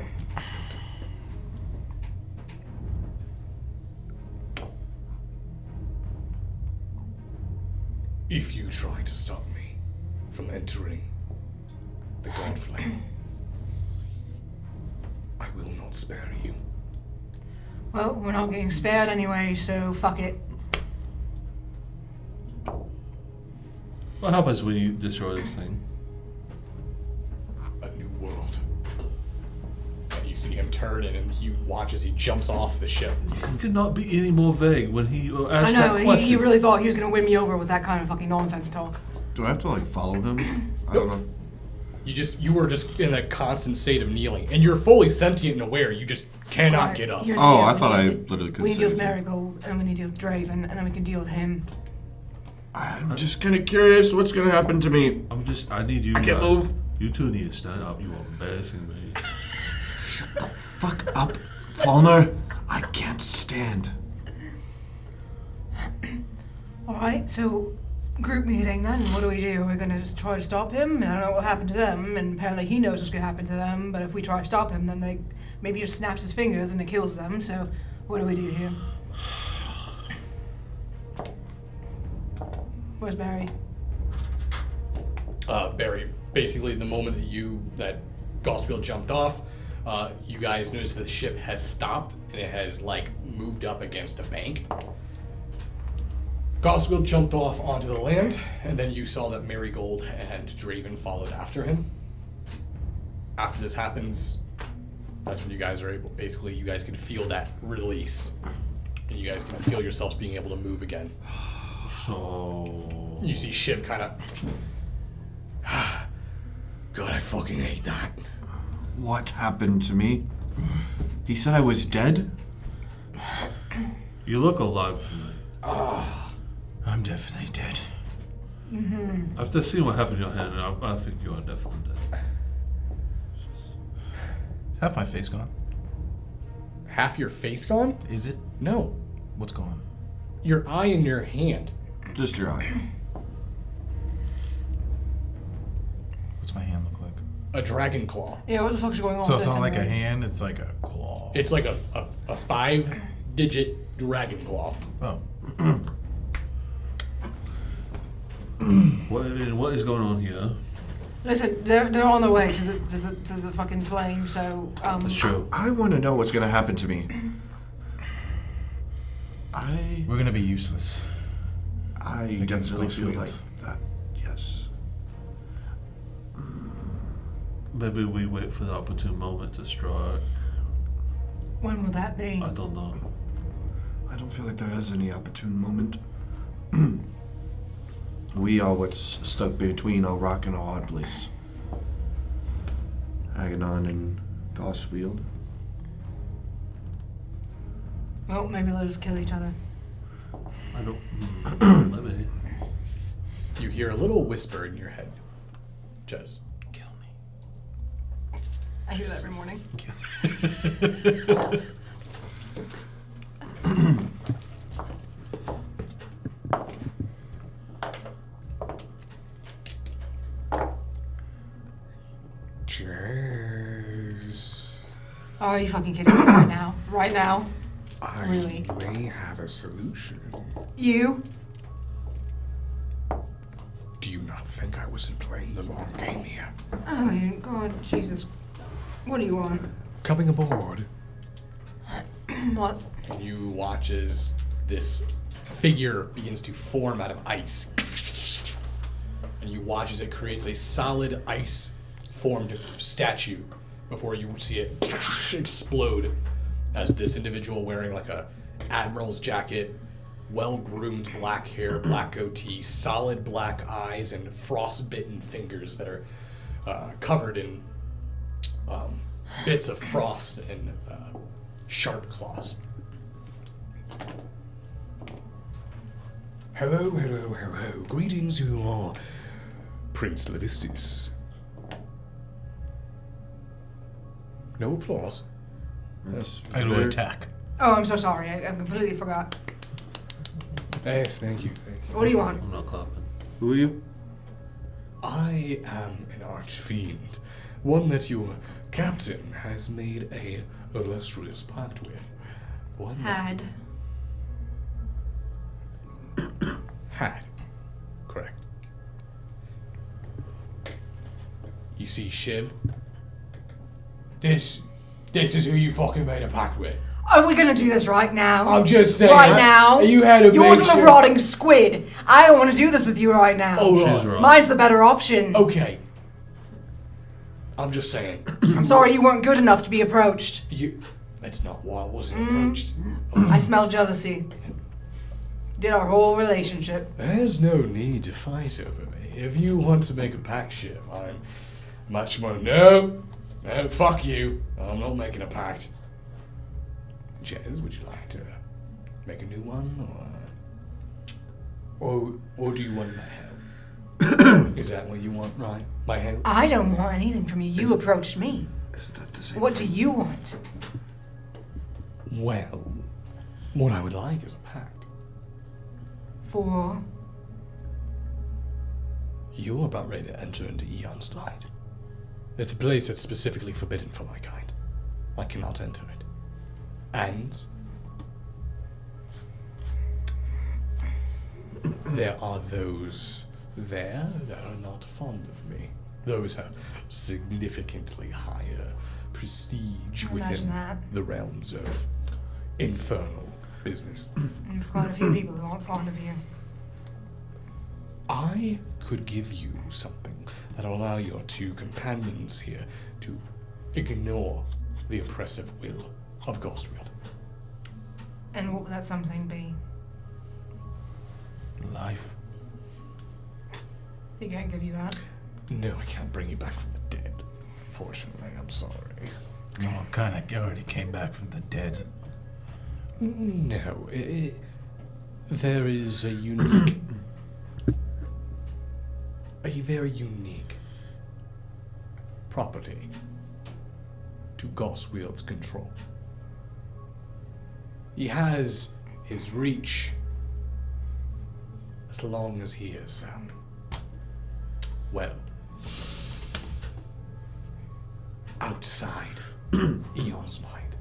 If you try to stop me from entering the Godflame, I will not spare you. Well, we're not getting spared anyway, so fuck it. What happens when you destroy this thing? A new world. And you see him turn and he watches, he jumps off the ship. You could not be any more vague when he asked I know, that question. he really thought he was gonna win me over with that kind of fucking nonsense talk. Do I have to like follow him? I don't know. You were just in a constant state of kneeling, and you're fully sentient and aware. You just cannot Alright, get up. here's the Oh, deal. I We thought I need to- literally couldn't We need to deal say with anything. Marigold, and we need to deal with Draven, and then we can deal with him. I'm just kind of curious what's gonna happen to me. I need you. I can't move. You two need to stand up. You are embarrassing me. Fuck up, Falmer. I can't stand. Alright, so group meeting then, what do we do? We're gonna just try to stop him, and I don't know what happened to them, and apparently he knows what's gonna happen to them, but if we try to stop him, then they maybe he just snaps his fingers and it kills them, so what do we do here? Where's Barry? Barry, basically the moment that Goswell jumped off, you guys noticed the ship has stopped and it has like moved up against a bank. Goswell jumped off onto the land, and then you saw that Marigold and Draven followed after him. After this happens, that's when you guys are able, basically you guys can feel that release. And you guys can feel yourselves being able to move again. So You see Shiv kind of, God, I fucking hate that. What happened to me? He said I was dead? you look alive to me. I'm definitely dead. After seeing what happened to your hand, I think you are definitely dead. Is half my face gone? Half your face gone? Is it? No. What's gone? Your eye and your hand. Just your eye. What's my hand look like? A dragon claw. Yeah, what the fuck's going on So with it's this not like a anyway? hand, it's like a claw. It's like a 5-digit dragon claw. Oh. What is going on here? Listen, they're on their way to the fucking flame, so That's true. I want to know what's going to happen to me. We're gonna be useless. I Against definitely feel Ghostfield. like that. Yes. Maybe we wait for the opportune moment to strike. when will that be? I don't know. I don't feel like there is any opportune moment. We are what's stuck between a rock and a hard place. Aganon and Gosfield. Well, maybe let us kill each other. I don't. Maybe. You hear a little whisper in your head. Jez. Kill me. I do that every morning. Jez. Oh, are you fucking kidding me right now? Right now? I Really? may have a solution. You? Do you not think I wasn't playing the long game here? Oh, God, Jesus. What do you want? Coming aboard, What? and you watch as this figure begins to form out of ice. And you watch as it creates a solid ice-formed statue before you see it explode as this individual wearing like a admiral's jacket, well-groomed black hair, black goatee, solid black eyes, and frost-bitten fingers that are covered in bits of frost and sharp claws. Hello, hello, hello. Greetings to you all, Prince Levistis. No applause. I go to attack. Oh, I'm so sorry. I completely forgot. Yes, thank you, thank you. What do you want? I'm not clapping. Who are you? I am an archfiend, one that your captain has made a illustrious pact with. One that had. Correct. You see Shiv? This is who you fucking made a pact with. Are we gonna do this right now? I'm just saying. Right now? You had to You make wasn't sure. a rotting squid. I don't want to do this with you right now. Oh, She's right. right. Mine's the better option. Okay. I'm just saying. I'm sorry you weren't good enough to be approached. That's not why I wasn't approached. I smell jealousy. Did our whole relationship. There's no need to fight over me. If you want to make a pact, Shiv, I'm much more. No, fuck you. I'm not making a pact. Jez, would you like to make a new one, or do you want my help? Is that what you want, right? My help? I don't want anything from you. You approached me. Isn't that the same What do thing? you want? Well, what I would like is a pact. For? You're about ready to enter into Eon's Light. It's a place that's specifically forbidden for my kind. I cannot enter it. And there are those there that are not fond of me. Those have significantly higher prestige I imagine within that. the realms of infernal business. And there's quite a few people who aren't fond of you. I could give you something that'll allow your two companions here to ignore the oppressive will of Ghostwield. And what would that something be? Life. He can't give you that. No, I can't bring you back from the dead. Fortunately, I'm sorry. Oh, kind of already came back from the dead. No, there is a unique, a very unique property to Ghostwield's control. He has his reach as long as he is, well, outside Eon's light.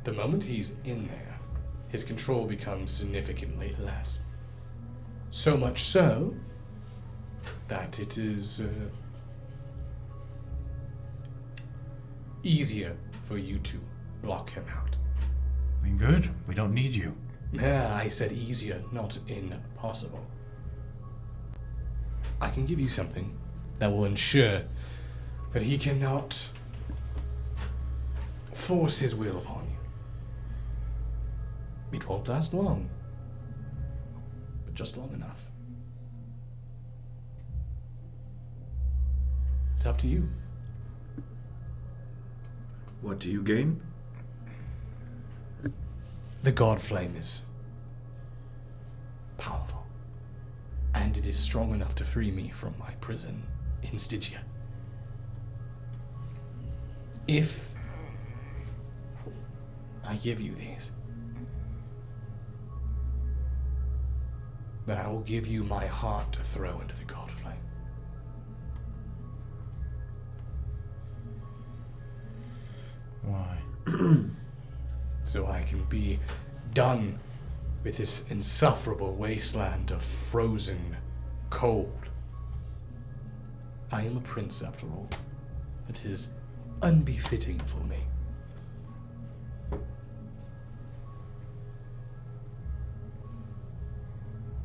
The moment he's in there, his control becomes significantly less. So much so that it is easier for you to block him out. Then good. We don't need you. I said easier, not impossible. I can give you something that will ensure that he cannot force his will upon you. It won't last long, but just long enough. It's up to you. What do you gain? The God Flame is powerful, and it is strong enough to free me from my prison in Stygia. If I give you these, then I will give you my heart to throw into the God Flame. Why? So I can be done with this insufferable wasteland of frozen cold. I am a prince, after all. It is unbefitting for me.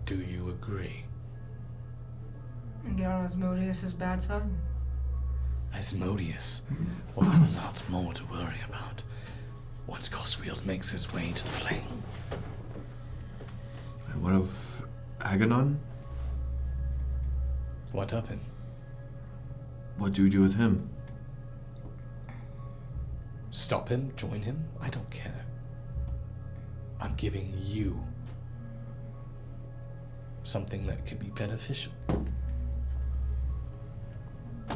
Do you agree? And get on Asmodeus' bad side? Asmodeus will have a lot more to worry about once Ghostwield makes his way into the flame. And what of Aganon? What of him? What do you do with him? Stop him? Join him? I don't care. I'm giving you something that could be beneficial. I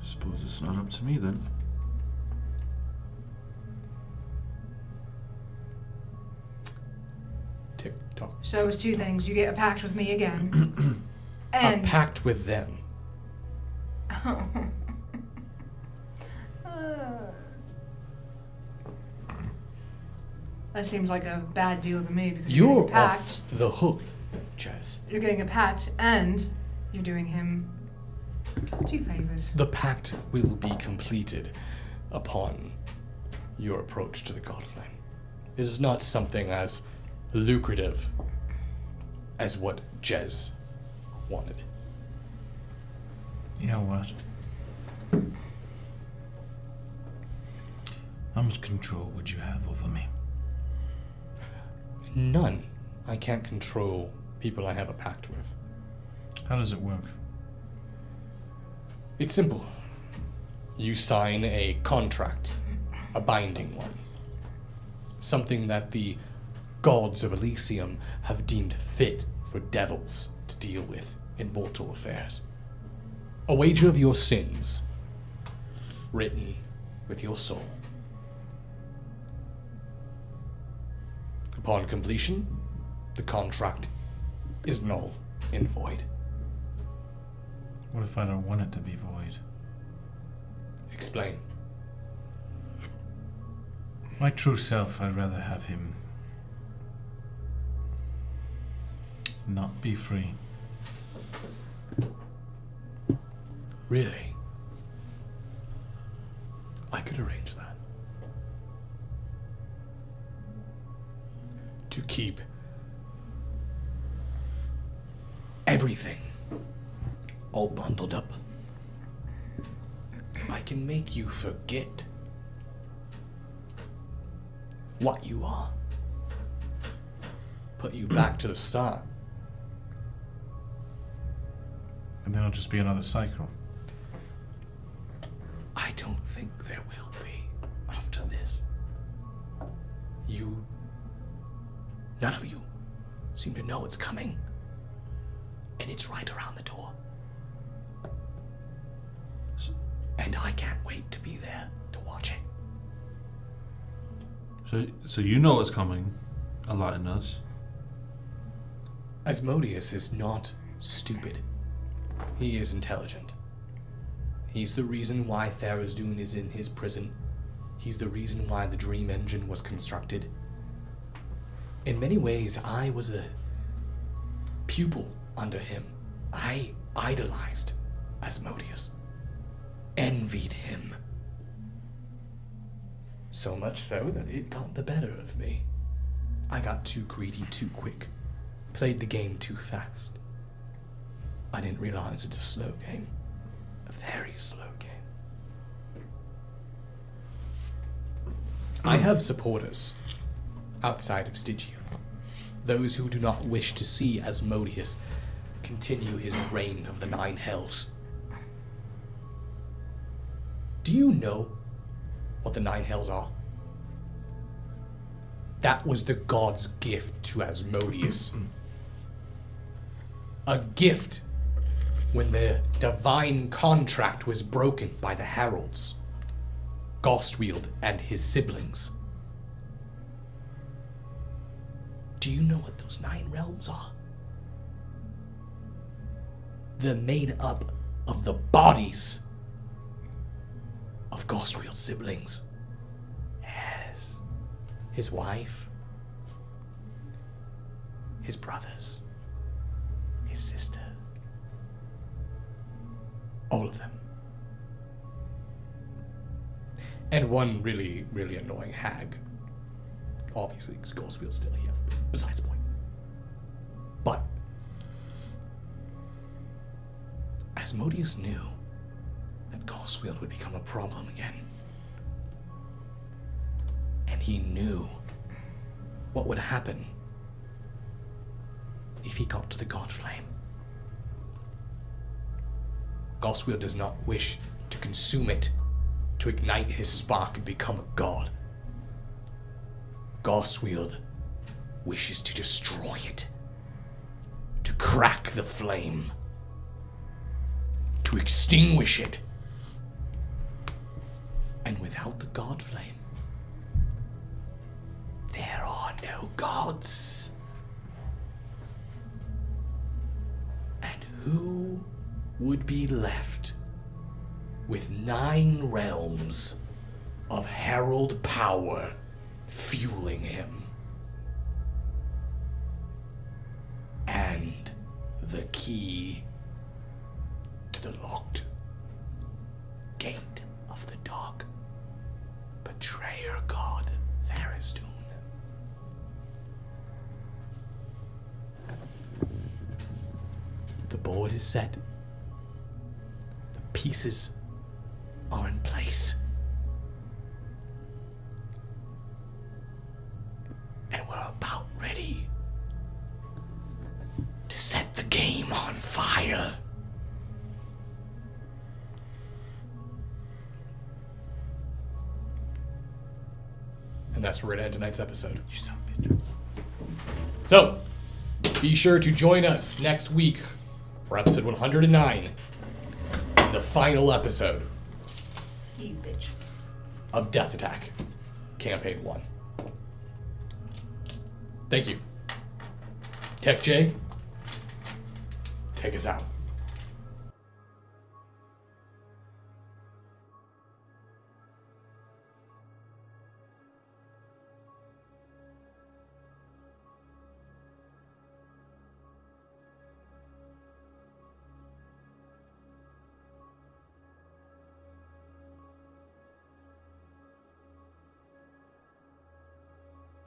suppose it's not up to me then. Tick tock. So it's two things. You get a pact with me again. A pact with them. That seems like a bad deal to me because You're you're getting a pact. off the hook, Jess. You're getting a pact and you're doing him two favors. The pact will be completed upon your approach to the Godflame. It is not something as lucrative as what Jez wanted. You know what? How much control would you have over me? None. I can't control people I have a pact with. How does it work? It's simple. You sign a contract, a binding one. Something that the gods of Elysium have deemed fit for devils to deal with in mortal affairs. A wager of your sins, written with your soul. Upon completion, the contract is null and void. What if I don't want it to be void? Explain. My true self, I'd rather have him not be free. Really? I could arrange that. To keep everything all bundled up. I can make you forget what you are. Put you back to the start. And then it'll just be another cycle. I don't think there will be after this. None of you seem to know it's coming. And it's right around the door. And I can't wait to be there to watch it. So you know it's coming, enlighten us. Asmodeus is not stupid. He is intelligent. He's the reason why Tharizdun is in his prison. He's the reason why the Dream Engine was constructed. In many ways, I was a pupil under him. I idolized Asmodeus. Envied him. So much so that it got the better of me. I got too greedy too quick. Played the game too fast. I didn't realize it's a slow game. A very slow game. I have supporters outside of Stygia. Those who do not wish to see Asmodeus continue his reign of the Nine Hells. Do you know what the Nine Hells are? That was the god's gift to Asmodeus. A gift when the divine contract was broken by the heralds, Gostwield and his siblings. Do you know what those 9 realms are? They're made up of the bodies of Gostwield's siblings. Yes. His wife, his brothers, his sister. All of them. And one really, really annoying hag. Obviously, because Gostwield's still here. Besides the point. But Asmodeus knew that Gostwield would become a problem again. And he knew what would happen if he got to the God Flame. Gostwield does not wish to consume it, to ignite his spark and become a god. Gostwield wishes to destroy it, to crack the flame, to extinguish it. And without the God Flame, there are no gods. And who would be left with 9 realms of herald power fueling him? And the key to the locked gate of the dark betrayer god Tharizdun. The board is set. The pieces are in place. And we're about ready to set the game on fire. And that's where we're gonna end tonight's episode. You son of a bitch. So, be sure to join us next week for episode 109, the final episode You bitch. of Death Attack, Campaign 1. Thank you. Tech J, take us out.